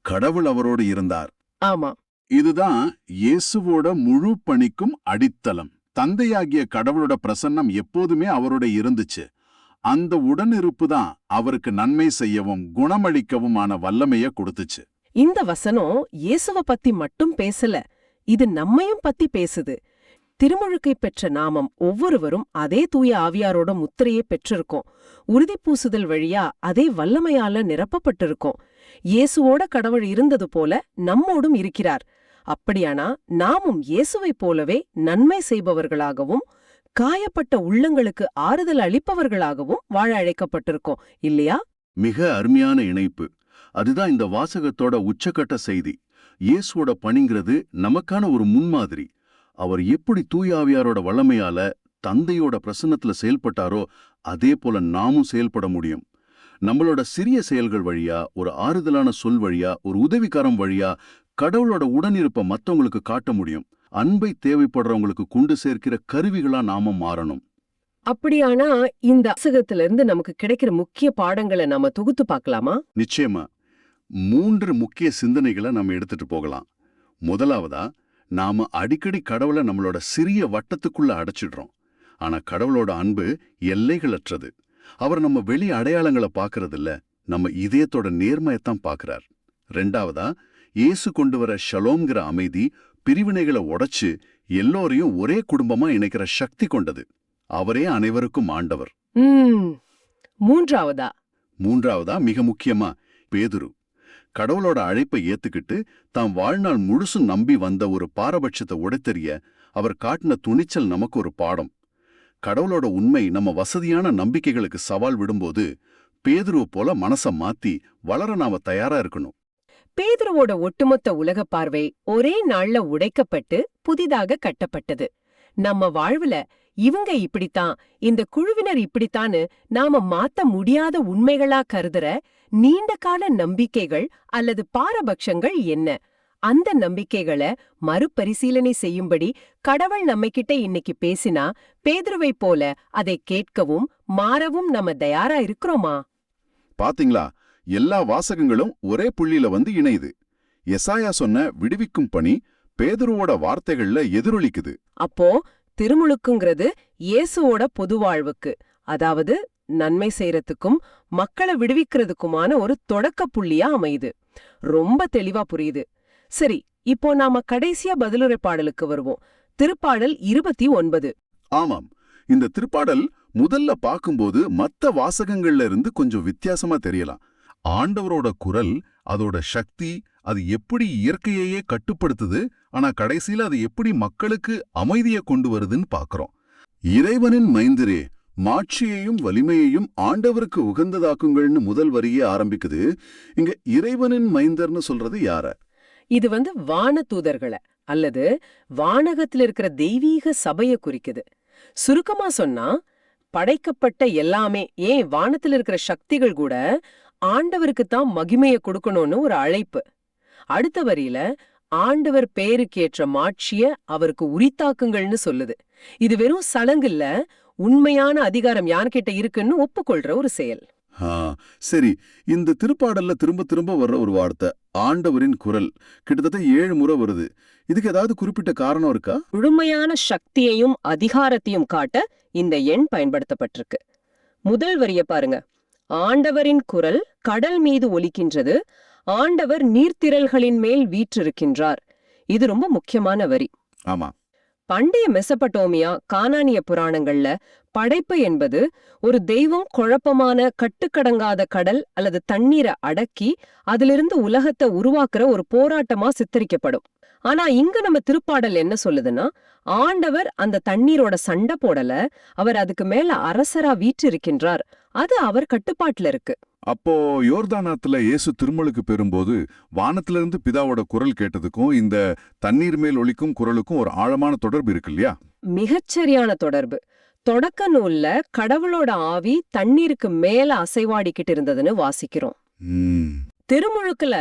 கடவுள் அவரோடு இருந்தார். ஆமா, இதுதான் இயேசுவோட முழு பணிக்கும் அடித்தளம். தந்தையாகிய கடவுளோட பிரசன்னம் எப்போதுமே அவரோட இருந்துச்சு. அந்த உடனிருப்பு தான் அவருக்கு நன்மை செய்யவும் குணமளிக்கவுமான வல்லமைய கொடுத்துச்சு. இந்த வசனம் இயேசுவ பத்தி மட்டும் பேசல, இது நம்மையும் பத்தி பேசுது. திருமுழுக்கை பெற்ற நாமம் ஒவ்வொருவரும் அதே தூய ஆவியாரோட முத்திரையை பெற்றிருக்கோம். உறுதி பூசுதல் வழியா அதே வல்லமையால நிரப்பப்பட்டிருக்கோம். இயேசுவோட கடவுள் இருந்தது போல நம்மோடும் இருக்கிறார். அப்படியானா நாமும் இயேசுவைப் போலவே நன்மை செய்பவர்களாகவும் காயப்பட்ட உள்ளங்களுக்கு ஆறுதல் அளிப்பவர்களாகவும் வாழ அழைக்கப்பட்டிருக்கோம், இல்லையா? மிக அருமையான இணைப்பு. அதுதான் இந்த வாசகத்தோட உச்சக்கட்ட செய்தி. இயேசுவோட பணிங்கிறது நமக்கான ஒரு முன்மாதிரி. அவர் எப்படி தூயாவியாரோட வல்லமையால தந்தையோட பிரசன்னத்துல செயல்பட்டாரோ அதே போல நாமும் செயல்பட முடியும். நம்மளோட சிறிய செயல்கள் வழியா, ஒரு ஆறுதலான சொல் வழியா, ஒரு உதவிக்காரம் வழியா கடவுளோட உடனிருப்ப மத்தவங்களுக்கு காட்ட முடியும். அன்பை தேவைப்படுறவங்களுக்கு கொண்டு சேர்க்கிற கருவிகளா நாம மாறணும். அப்படியானா இந்த வாசகத்திலிருந்து நமக்கு கிடைக்கிற முக்கிய பாடங்களை நாம தொகுத்து பார்க்கலாமா? நிச்சயமா 3 முக்கிய சிந்தனைகளை நம்ம எடுத்துட்டு போகலாம். முதலாவதா, நாம அடிக்கடி கடவுளை நம்மளோட சிறிய வட்டத்துக்குள்ள அடைச்சிடுறோம். ஆனா கடவுளோட அன்பு எல்லைகளற்றது. அவர் நம்ம வெளி அடையாளங்களை பார்க்கறதில்ல, நம்ம இதயத்தோட நேர்மையத்தான் பார்க்கறார். 2வதா, இயேசு கொண்டு வர ஷலோம்ங்கிற அமைதி பிரிவினைகளை உடைச்சு எல்லோரையும் ஒரே குடும்பமா இணைக்கிற சக்தி கொண்டது. அவரே அனைவருக்கும் ஆண்டவர். 3வதா, மிக முக்கியமா, பேதுரு கடவுளோட அழைப்பை ஏத்துக்கிட்டு தாம் வாழ்நாள் முழுசும் நம்பி வந்த ஒரு பாரபட்சத்தை உடைத்தெறிய அவர் காட்டின துணிச்சல் நமக்கு ஒரு பாடம். கடவுளோட உண்மை நம்ம வசதியான நம்பிக்கைகளுக்கு சவால் விடும்போது பேதுருவை போல மனச மாத்தி வளர நாம தயாரா இருக்கணும். பேதுருவோட ஒட்டுமொத்த உலக பார்வை ஒரே நாள்ல உடைக்கப்பட்டு புதிதாக கட்டப்பட்டது. நம்ம வாழ்வுல இவங்க இப்படித்தான், இந்த குழுவினர் இப்படித்தான்னு நாம மாத்த முடியாத உண்மைகளா கருதுற நீண்ட கால நம்பிக்கைகள் அல்லது பாரபட்சங்கள் என்ன? அந்த நம்பிக்கைகளை மறுபரிசீலனை செய்யும்படி கடவுள் நம்மகிட்ட இன்னைக்கு பேசினா பேதுருவை போல அதை கேட்கவும் மாறவும் நம்ம தயாரா இருக்கிறோமா? பாத்தீங்களா, எல்லா வாசகங்களும் ஒரே புள்ளியில வந்து இணையுது. எசாயா சொன்ன விடுவிக்கும் பணி பேதுருவோட வார்த்தைகள்ல எதிரொலிக்குது. அப்போ திருமுழுக்குங்கிறது இயேசுவோட பொது வாழ்வுக்கு, அதாவது நன்மை செய்யறதுக்கும் மக்களை விடுவிக்கிறதுக்குமான ஒரு தொடக்க புள்ளியா அமையுது. ரொம்ப தெளிவா புரியுது. சரி, இப்போ நாம கடைசியா பதிலுரை பாடலுக்கு வருவோம். திருப்பாடல் 29. ஆமாம், இந்த திருப்பாடல் முதல்ல பார்க்கும்போது மத்த வாசகங்கள்ல இருந்து கொஞ்சம் வித்தியாசமா தெரியலாம். ஆண்டவரோட குரல், அதோட சக்தி, அது எப்படி இயற்கையையே கட்டுப்படுத்துது, ஆனா கடைசியில அது எப்படி மக்களுக்கு அமைதியை கொண்டு வருதுன்னு பார்க்கறோம். இறைவனின் மைந்தரே, மாட்சியையும் வலிமையையும் ஆண்டவருக்கு உகந்ததாக்குங்கள்னு முதல் வரியே ஆரம்பிக்குது. இங்க இறைவனின் மைந்தர்னு சொல்றது யார? இது வான தூதர்களை அல்லது வானகத்தில் இருக்கிற தெய்வீக சபையை குறிக்குது. சுருக்கமா சொன்னா, படைக்கப்பட்ட எல்லாமே, ஏன் வானத்தில் இருக்கிற சக்திகள் கூட ஆண்டவருக்கு தான் மகிமையை கொடுக்கணும்னு ஒரு அழைப்பு. அடுத்த வரியில ஆண்டவர் பேருக்கேற்ற மாட்சிய அவருக்கு உரித்தாக்குங்கள்னு சொல்லுது. இது வெறும் சடங்கில்ல, உண்மையான அதிகாரம் யார்கிட்ட இருக்குன்னு ஒப்புக்கொள்ற ஒரு செயல். சரி, இந்த திருப்பாடல்ல திரும்ப திரும்ப வர்ற ஒரு வார்த்தை ஆண்டவரின் குரல் கிட்டத்தட்ட 7 முறை வருது. இதுக்கு ஏதாவது குறிப்பிட்ட காரணம் இருக்கா? முழுமையான சக்தியையும் அதிகாரத்தையும் காட்ட இந்த எண் பயன்படுத்தப்பட்டிருக்கு. முதல் வரிய பாருங்க. ஆண்டவரின் குரல் கடல் மீது ஒலிக்கின்றது, ஆண்டவர் நீர்த்திரள்களின் மேல் வீற்றிருக்கின்றார். இது ரொம்ப முக்கியமான வரி. ஆமா, பண்டைய மெசபடோமியா கானானிய புராணங்கள்ல படைப்பு என்பது ஒரு தெய்வம் குழப்பமான கட்டுக்கடங்காத கடல் அல்லது தண்ணீரை அடக்கி அதிலிருந்து உலகத்தை உருவாக்குற ஒரு போராட்டமா சித்தரிக்கப்படும். ஆனா இங்க நம்ம திருப்பாடல் என்ன சொல்லுதுன்னா, ஆண்டவர் அந்த தண்ணீரோட சண்டை போடல, அவர் அதுக்கு மேல அரசரா வீற்றிருக்கின்றார். அது அவர் கட்டுப்பாட்டுல இருக்கு. அப்போ யோர்தானாத்துல இயேசு திருமுழுக்கு பெறும்போது வானத்திலிருந்து பிதாவோட குரல் கேட்டதுக்கும் இந்த தண்ணீர் மேல் ஒலிக்கும் குரலுக்கும் ஒரு ஆழமான தொடர்பு இருக்கு இல்லையா? மிகச்சரியான தொடர்பு. தொடக்க நூல்ல கடவுளோட ஆவி தண்ணீருக்கு மேல அசைவாடிக்கிட்டு இருந்ததுன்னு வாசிக்கிறோம். திருமுழுக்குல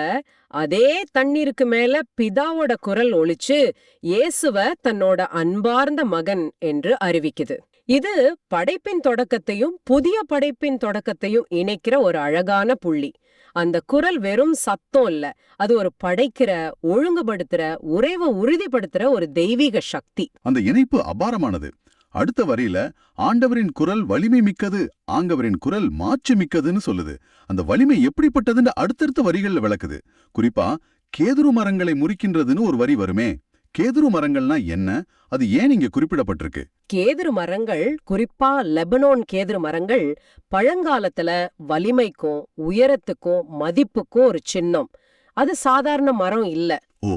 அதே தண்ணீருக்கு மேல பிதாவோட குரல் ஒலிச்சு இயேசுவ தன்னோட அன்பார்ந்த மகன் என்று அறிவிக்குது. இது படைப்பின் தொடக்கத்தையும் புதிய படைப்பின் தொடக்கத்தையும் இணைக்கிற ஒரு அழகான புள்ளி. அந்த குரல் வெறும் சத்தம் இல்ல, அது ஒரு படைக்கிற, ஒழுங்குபடுத்துற, உறைவை உறுதிப்படுத்துற ஒரு தெய்வீக சக்தி. அந்த இணைப்பு அபாரமானது. அடுத்த வரியில ஆண்டவரின் குரல் வலிமை மிக்கது, ஆங்கவரின் குரல் மாட்சி மிக்கதுன்னு சொல்லுது. அந்த வலிமை எப்படிப்பட்டதுன்னு அடுத்தடுத்த வரிகள்ல விளக்குது. குறிப்பா கேதுரு மரங்களை முறிக்கின்றதுன்னு ஒரு வரி வருமே. கேதுரு மரங்கள்னா என்ன, அது ஏன் இங்க குறிப்பிடப்பட்டிருக்கு? கேதுரு மரங்கள், குறிப்பா லெபனோன் கேதுரு மரங்கள், பழங்காலத்துல வலிமைக்கும் உயரத்துக்கும் மதிப்புக்கும் ஒரு சின்னம். அது சாதாரண மரம் இல்ல. ஓ,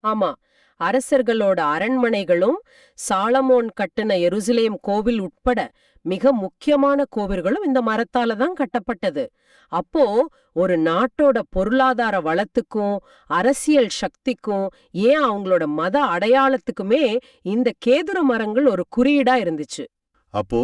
ஆமா, அரசர்களோட அரண்மனைகளும் சாலமோன் கட்டின எருசலேம் கோவில் உட்பட மிக முக்கியமான கோவில்களும் இந்த மரத்தால தான் கட்டப்பட்டது. அப்போ ஒரு நாட்டோட பொருளாதார வளத்துக்கும் அரசியல் சக்திக்கும் ஏன் அவங்களோட மத அடையாளத்துக்குமே இந்த கேதுரு மரங்கள் ஒரு குறியீடா இருந்துச்சு. அப்போ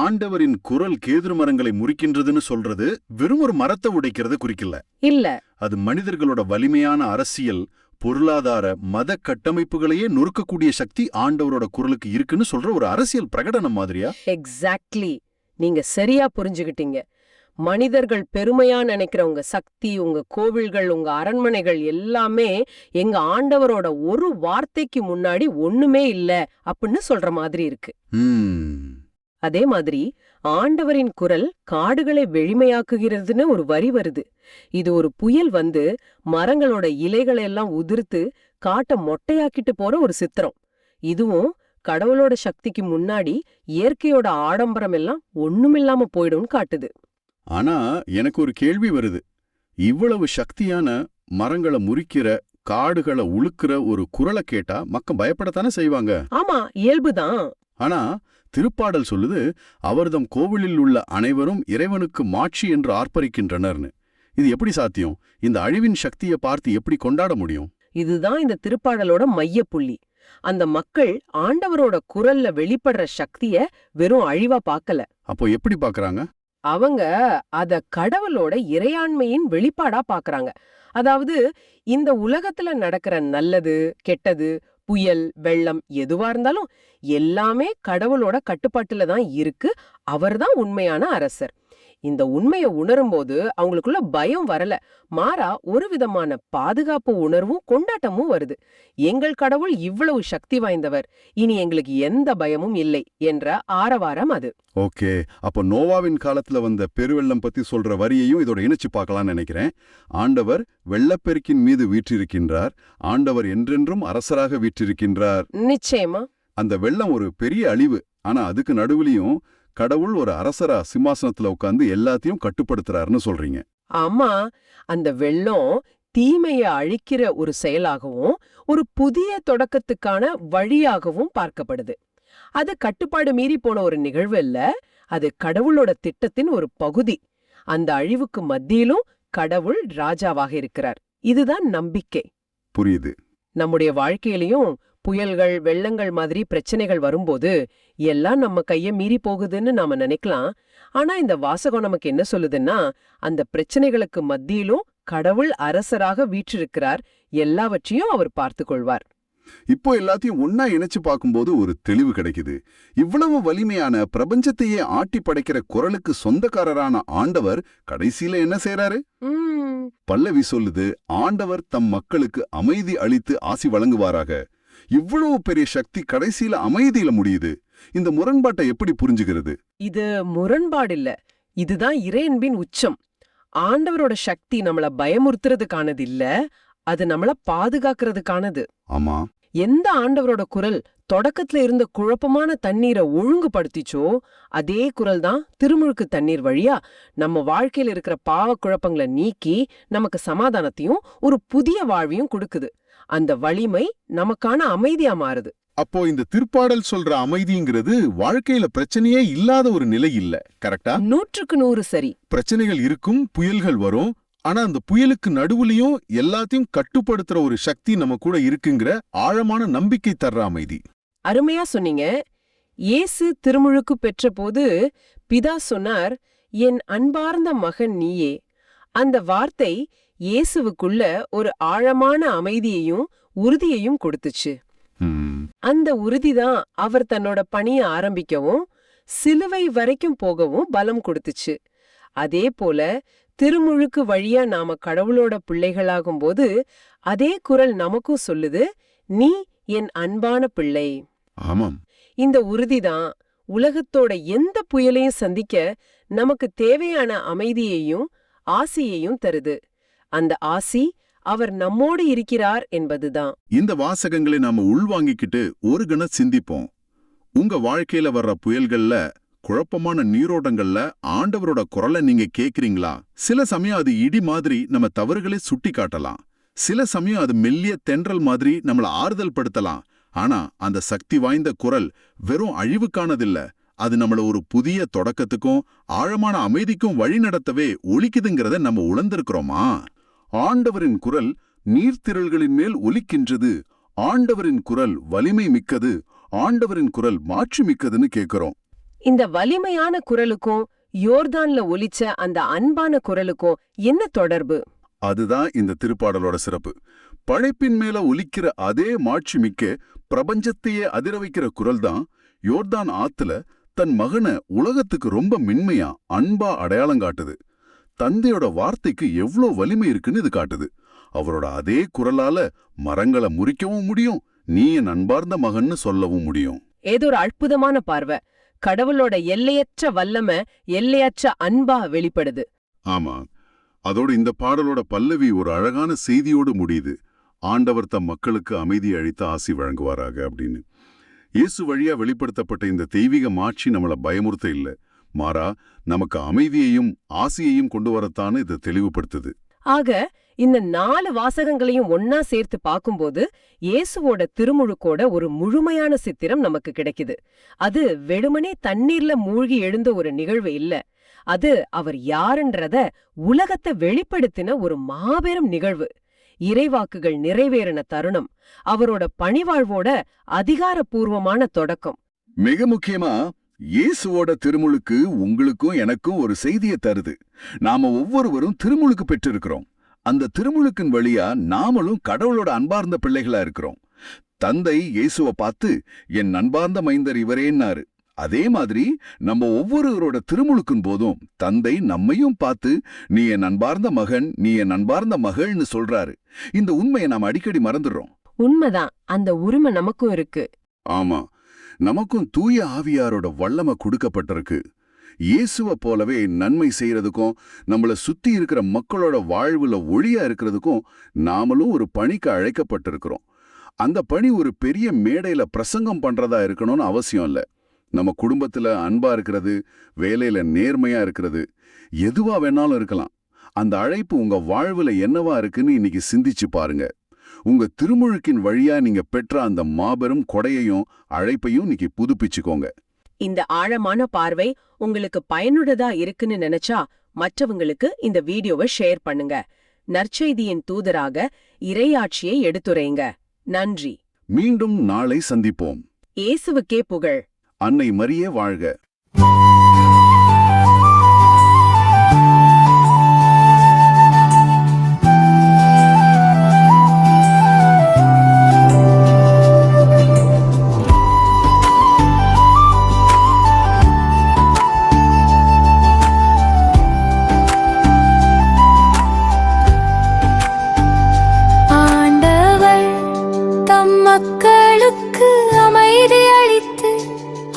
ஆண்டவரின் குரல் கேதுரு மரங்களை முறிக்கின்றதுன்னு சொல்றது வெறும் ஒரு மரத்தை உடைக்கிறது குறிக்கல. இல்ல, அது மனிதர்களோட வலிமையான அரசியல், பொருளாதார, மத கட்டமைப்புகளையே நொறுக்கக்கூடிய சக்தி ஆண்டவரோட குரலுக்கு இருக்குன்னு சொல்ற ஒரு அரசியல் பிரகடனம் மாதிரியா? எக்ஸாக்ட்லி. நீங்க சரியா புரிஞ்சுகிட்டீங்க. மனிதர்கள் பெருமையா நினைக்கிற உங்க சக்தி, உங்க கோவில்கள், உங்க அரண்மனைகள் எல்லாமே எங்க ஆண்டவரோட ஒரு வார்த்தைக்கு முன்னாடி ஒண்ணுமே இல்ல அப்படின்னு சொல்ற மாதிரி இருக்கு. அதே மாதிரி ஆண்டவரின் குரல் காடுகளை வெளிமையாக்குகிறதுன்னு ஒரு வரி வருது. இது ஒரு புயல் வந்து மரங்களோட இலைகளை எல்லாம் உதிர்த்து காட்ட மொட்டையாக்கிட்டு போற ஒரு சித்திரம். இதுவும் கடவுளோட சக்திக்கு முன்னாடி இயற்கையோட ஆடம்பரம் எல்லாம் ஒண்ணுமில்லாம போயிடும்னு காட்டுது. ஆனா எனக்கு ஒரு கேள்வி வருது. இவ்வளவு சக்தியான மரங்களை முறிக்கிற, காடுகளை உழுக்கிற ஒரு குரலை கேட்டா மக்கள் பயப்படத்தானே செய்வாங்க. ஆமா, இயல்புதான். ஆனா திருப்பாடல் சொல்லுது, அவர்தம் கோவிலில் உள்ள அனைவரும் இறைவனுக்கு மாட்சி என்று ஆர்ப்பரிக்கின்றனர்னு. இது எப்படி சாத்தியம்? இந்த அழிவின் சக்தியை பார்த்து எப்படி கொண்டாட முடியும்? இதுதான் இந்த திருப்பாடலோட மையப்புள்ளி. அந்த மக்கள் ஆண்டவரோட குரல்ல வெளிப்படுற சக்திய வெறும் அழிவா பார்க்கல. அப்போ எப்படி பார்க்கறாங்க? அவங்க அத கடவுளோட இறையாண்மையின் வெளிப்பாடா பார்க்கறாங்க. அதாவது இந்த உலகத்துல நடக்கிற நல்லது, கெட்டது, புயல், வெள்ளம் எதுவா இருந்தாலும் எல்லாமே கடவுளோட கட்டுப்பாட்டுல தான் இருக்கு. அவர்தான் உண்மையான அரசர். இந்த உண்மையை உணரும்போது அவங்களுக்குள்ள பயம் வரல, மாறா ஒரு விதமான பாதுகாப்பு உணர்வும் கொண்டாட்டமும் வருது. எங்கள் கடவுள் இவ்வளவு சக்தி வாய்ந்தவர், இனி எங்களுக்கு எந்த பயமும் இல்லை என்ற ஆரவாரம் அது. ஓகே, அப்போ நோவாவின் காலத்துல வந்த பெருவெள்ளம் பத்தி சொல்ற வரியையும் இதோட இணைச்சு பார்க்கலாம்னு நினைக்கிறேன். ஆண்டவர் வெள்ளப்பெருக்கின் மீது வீற்றிருக்கின்றார், ஆண்டவர் என்றென்றும் அரசராக வீற்றிருக்கின்றார். நிச்சயமா. அந்த வெள்ளம் ஒரு பெரிய அழிவு. ஆனா அதுக்கு நடுவுலயும் கடவுள் ஒரு அரசரா சிம்மாசனத்துல உட்கார்ந்து எல்லாத்தையும் கட்டுப்படுத்துறாருன்னு சொல்றீங்க. ஆமா, அந்த வெள்ளம் தீமைய அழிக்கிற ஒரு செயலாகவும் ஒரு புதிய தொடக்கத்துக்கான வழியாகவும் பார்க்கப்படுது. அது கட்டுப்பாடு மீறி போன ஒரு நிகழ்வு இல்ல, அது கடவுளோட திட்டத்தின் ஒரு பகுதி. அந்த அழிவுக்கு மத்தியிலும் கடவுள் ராஜாவாக இருக்கிறார். இதுதான் நம்பிக்கை. புரியுது. நம்முடைய வாழ்க்கையிலயும் புயல்கள், வெள்ளங்கள் மாதிரி பிரச்சனைகள் வரும்போது எல்லாம் நம்ம கைய மீறி போகுதுன்னு நாம நினைக்கலாம். ஆனா இந்த வாசகம் நமக்கு என்ன சொல்லுதுன்னா, அந்த பிரச்சனைகளுக்கு மத்தியிலும் கடவுள் அரசராக வீற்றிருக்கிறார், எல்லாவற்றையும் அவர் பார்த்து கொள்வார். இப்போ எல்லாத்தையும் ஒன்னா இணைச்சு பார்க்கும்போது ஒரு தெளிவு கிடைக்குது. இவ்வளவு வலிமையான பிரபஞ்சத்தையே ஆட்டி படைக்கிற குரலுக்கு சொந்தக்காரரான ஆண்டவர் கடைசியில என்ன செய்றாரு? பல்லவி சொல்லுது, ஆண்டவர் தம் மக்களுக்கு அமைதி அளித்து ஆசி வழங்குவாராக. இவ்வளவு பெரிய சக்தி கடைசியில அமைதியில முடியுது. இந்த முரண்பாட்டை எப்படி புரிஞ்சுகிறது? இது முரண்பாடில்ல, இதுதான் இறையன்பின் உச்சம். ஆண்டவரோட சக்தி நம்மள பயமுறுத்துறதுக்கானது இல்ல, அது நம்மள பாதுகாக்கிறதுக்கானது. ஆமா. எந்த ஆண்டவரோட குரல் தொடக்கத்துல இருந்த குழப்பமான தண்ணீரை ஒழுங்குபடுத்திச்சோ, அதே குரல் தான் திருமுழுக்கு தண்ணீர் வழியா நம்ம வாழ்க்கையில இருக்கிற பாவ குழப்பங்களை நீக்கி நமக்கு சமாதானத்தையும் ஒரு புதிய வாழ்வையும் கொடுக்குது. அந்த வலிமை நமக்கான அமைதியா மாறுது. அப்போ இந்த திருப்பாடல் சொல்ற அமைதிங்கிறது வாழ்க்கையில பிரச்சனையே இல்லாத ஒரு நிலை இல்ல, கரெக்டா? 100% சரி. பிரச்சனைகள் இருக்கும், புயல்கள் வரும். ஆனா அந்த புயலுக்கு நடுவுலயும் எல்லாத்தையும் கட்டுப்படுத்துற ஒரு சக்தி நம்ம கூட இருக்குங்கிற ஆழமான நம்பிக்கை தர்ற அமைதி. அருமையா சொன்னீங்க. இயேசு திருமுழுக்கு பெற்ற போது பிதா சொன்னார், என் அன்பார்ந்த மகன் நீயே. அந்த வார்த்தை இயேசுவுக்குள்ள ஒரு ஆழமான அமைதியையும் உறுதியையும் கொடுத்துச்சு. அந்த உறுதிதான் அவர் தன்னோட பணியை ஆரம்பிக்கவும் சிலுவை வரைக்கும் போகவும் பலம் கொடுத்துச்சு. அதே போல திருமுழுக்கு வழியா நாம கடவுளோட பிள்ளைகளாகும்போது அதே குரல் நமக்கும் சொல்லுது, நீ என் அன்பான பிள்ளை. ஆமாம். இந்த உறுதிதான் உலகத்தோட எந்த புயலையும் சந்திக்க நமக்கு தேவையான அமைதியையும் ஆசியையும் தருது. அந்த ஆசி அவர் நம்மோடு இருக்கிறார் என்பதுதான். இந்த வாசகங்களை நாம உள்வாங்கிக்கிட்டு ஒரு கணம் சிந்திப்போம். உங்க வாழ்க்கையில வர்ற புயல்கள்ல, குழப்பமான நீரோட்டங்கள்ல ஆண்டவரோட குரலை நீங்க கேக்குறீங்களா? சில சமயம் அது இடி மாதிரி நம்ம தவறுகளை சுட்டி காட்டலாம். சில சமயம் அது மெல்லிய தென்றல் மாதிரி நம்மள ஆறுதல் படுத்தலாம். ஆனா அந்த சக்தி வாய்ந்த குரல் வெறும் அழிவுக்கானதில்ல. அது நம்மள ஒரு புதிய தொடக்கத்துக்கும் ஆழமான அமைதிக்கும் வழி நடத்தவே ஒலிக்குதுங்கிறத நம்ம உணர்ந்திருக்கிறோமா? ஆண்டவரின் குரல் நீர்த்திரள்களின் மேல் ஒலிக்கின்றது. ஆண்டவரின் குரல் வலிமை மிக்கது. ஆண்டவரின் குரல் மாட்சி மிக்கதுன்னு கேட்கிறோம். இந்த வலிமையான குரலுக்கும் யோர்தான்ல ஒலிச்ச அந்த அன்பான குரலுக்கும் என்ன தொடர்பு? அதுதான் இந்த திருப்பாடலோட சிறப்பு. படைப்பின் மேல ஒலிக்கிற அதே மாட்சி மிக்க, பிரபஞ்சத்தையே அதிர வைக்கிற குரல் தான் யோர்தான் ஆத்துல தன் மகனை உலகத்துக்கு ரொம்ப மென்மையா அன்பா அடையாளம் காட்டுது. தந்தையோட வார்த்தைக்கு எவ்ளோ வலிமை இருக்குன்னு இது காட்டுது. அவரோட அதே குரலால மரங்களை முறிக்கவும் முடியும், நீ என் அன்பார்ந்த மகன்னு சொல்லவும் முடியும். ஏதோ ஒரு அற்புதமான பார்வை. கடவுளோட எல்லையற்ற வல்லமை எல்லையற்ற அன்பா வெளிப்படுது. ஆமா. அதோடு இந்த பாடலோட பல்லவி ஒரு அழகான செய்தியோடு முடியுது. ஆண்டவர் தம் மக்களுக்கு அமைதி அளித்து ஆசி வழங்குவாராக அப்படின்னு. இயேசு வழியா வெளிப்படுத்தப்பட்ட இந்த தெய்வீக மாட்சி நம்மள பயமுறுத்த இல்ல, மாறா நமக்கு அமைதியையும் ஆசியையும் கொண்டு வரத்தான்னு இதை தெளிவுபடுத்துது. ஆக இந்த 4 வாசகங்களையும் ஒன்னா சேர்த்து பார்க்கும்போது இயேசுவோட திருமுழுக்கோட ஒரு முழுமையான சித்திரம் நமக்கு கிடைக்குது. அது வெறுமனே தண்ணீர்ல மூழ்கி எழுந்த ஒரு நிகழ்வு இல்ல. அது அவர் யாருன்றத உலகத்தை வெளிப்படுத்தின ஒரு மாபெரும் நிகழ்வு. இறைவாக்குகள் நிறைவேறின தருணம். அவரோட பணிவாழ்வோட அதிகாரப்பூர்வமான தொடக்கம். மிக முக்கியமா இயேசுவோட திருமுழுக்கு உங்களுக்கும் எனக்கும் ஒரு செய்தியை தருது. நாம ஒவ்வொருவரும் திருமுழுக்கு பெற்றிருக்கிறோம். அந்த திருமுழுக்கின் வழியா நாமளும் கடவுளோட அன்பார்ந்த பிள்ளைகளா இருக்கிறோம். தந்தை இயேசுவை பார்த்து என் அன்பார்ந்த மைந்தர் இவரேன்னாரு. அதே மாதிரி நம்ம ஒவ்வொருவரோட திருமுழுக்கின் போதும் தந்தை நம்மையும் பார்த்து நீ என் அன்பார்ந்த மகன், நீ என் அன்பார்ந்த மகள்னு சொல்றாரு. இந்த உண்மையை நாம் அடிக்கடி மறந்துடுறோம். உண்மைதான், அந்த உரிமை நமக்கும் இருக்கு. ஆமா, நமக்கும் தூய ஆவியாரோட வல்லமை கொடுக்கப்பட்டிருக்கு. இயேசுவை போலவே நன்மை செய்யறதுக்கும் நம்மள சுத்தி இருக்கிற மக்களோட வாழ்வுல ஒளியா இருக்கிறதுக்கும் நாமளும் ஒரு பணிக்கு அழைக்கப்பட்டிருக்கிறோம். அந்த பணி ஒரு பெரிய மேடையில பிரசங்கம் பண்றதா இருக்கணும்னு அவசியம் இல்ல. நம்ம குடும்பத்துல அன்பா இருக்கிறது, வேலையில நேர்மையா இருக்கிறது, எதுவா வேணாலும் இருக்கலாம். அந்த அழைப்பு உங்க வாழ்வுல என்னவா இருக்குன்னு இன்னைக்கு சிந்திச்சு பாருங்க. உங்க திருமுழுக்கின் வழியா நீங்க பெற்ற அந்த மாபெரும் கொடையையும் அழைப்பையும் இன்னைக்கு புதுப்பிச்சுக்கோங்க. இந்த ஆழமான பார்வை உங்களுக்கு பயனுள்ளதா இருக்குன்னு நினைச்சா மற்றவங்களுக்கு இந்த வீடியோவை ஷேர் பண்ணுங்க. நற்செய்தியின் தூதராக இறையாட்சியை எடுத்துரைங்க. நன்றி. மீண்டும் நாளை சந்திப்போம். இயேசுவுக்கே புகழ். அன்னை மரியே வாழ்க.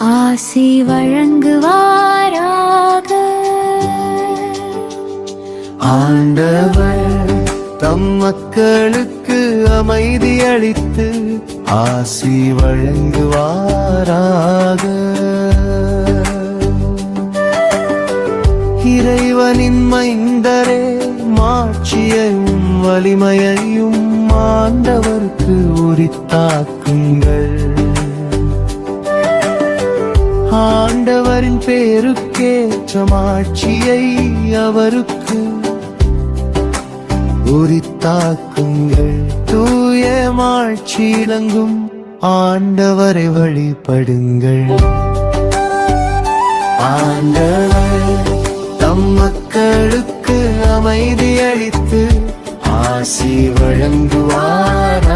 ஆசி வழங்குவாராக. ஆண்டவர் தம் மக்களுக்கு அமைதி அளித்து ஆசி வழங்குவாராக. இறைவனின் மைந்தரே, மாட்சியையும் வலிமையையும் ஆண்டவருக்கு உரித்தாக்குங்கள். ஆண்டவரின் பேருக்கேற்ற மாட்சியை அவருக்கு உரித்தாக்குங்கள். தூய மாட்சியிலங்கும் ஆண்டவரை வழிபடுங்கள். ஆண்டவர் தம் மக்களுக்கு அமைதி அளித்து ஆசி வழங்குவாராக.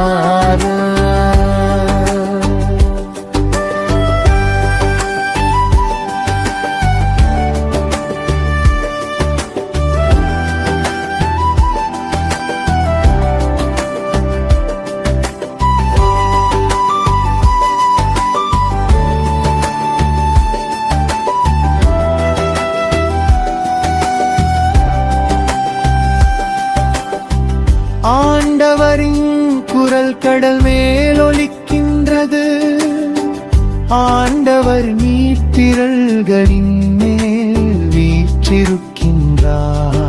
ஆண்டவர் நீர்த்திரள்களின் மேல் வீற்றிருக்கின்றார்.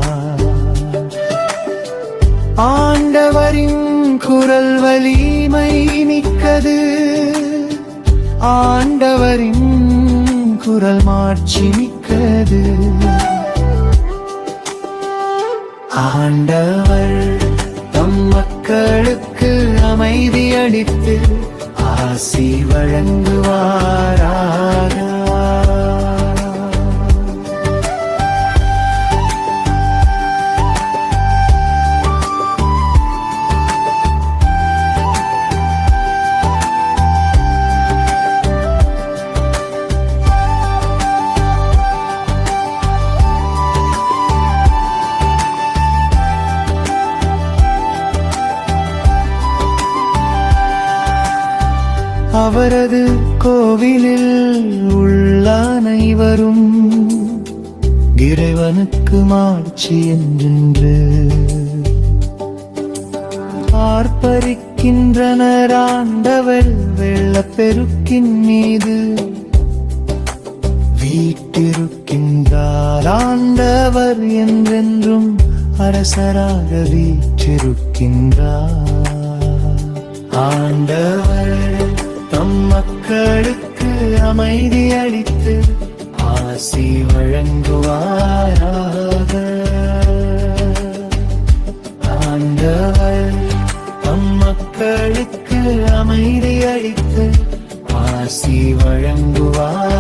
ஆண்டவரின் குரல் வலிமை மிக்கது, ஆண்டவரின் குரல் மாட்சி மிக்கது. ஆண்டவர் தம் மக்களுக்கு அமைதி அளித்து ஆசி வழங்குவாராக. அவரது கோவிலில் உள்ள அனைவரும் இறைவனுக்கு மாட்சி என்றென்று ஆர்ப்பரிக்கின்றனர். ஆண்டவர் வெள்ளப்பெருக்கின் மீது வீற்றிருக்கின்றார். ஆண்டவர் என்றென்றும் அரசராக வீற்றிருக்கின்றார். ஆண்டவர் தம் மக்களுக்கு அமைதி அளித்து ஆசி வழங்குவாராக. ஆண்டவர் தம் மக்களுக்கு அமைதி அளித்து ஆசி வழங்குவார்.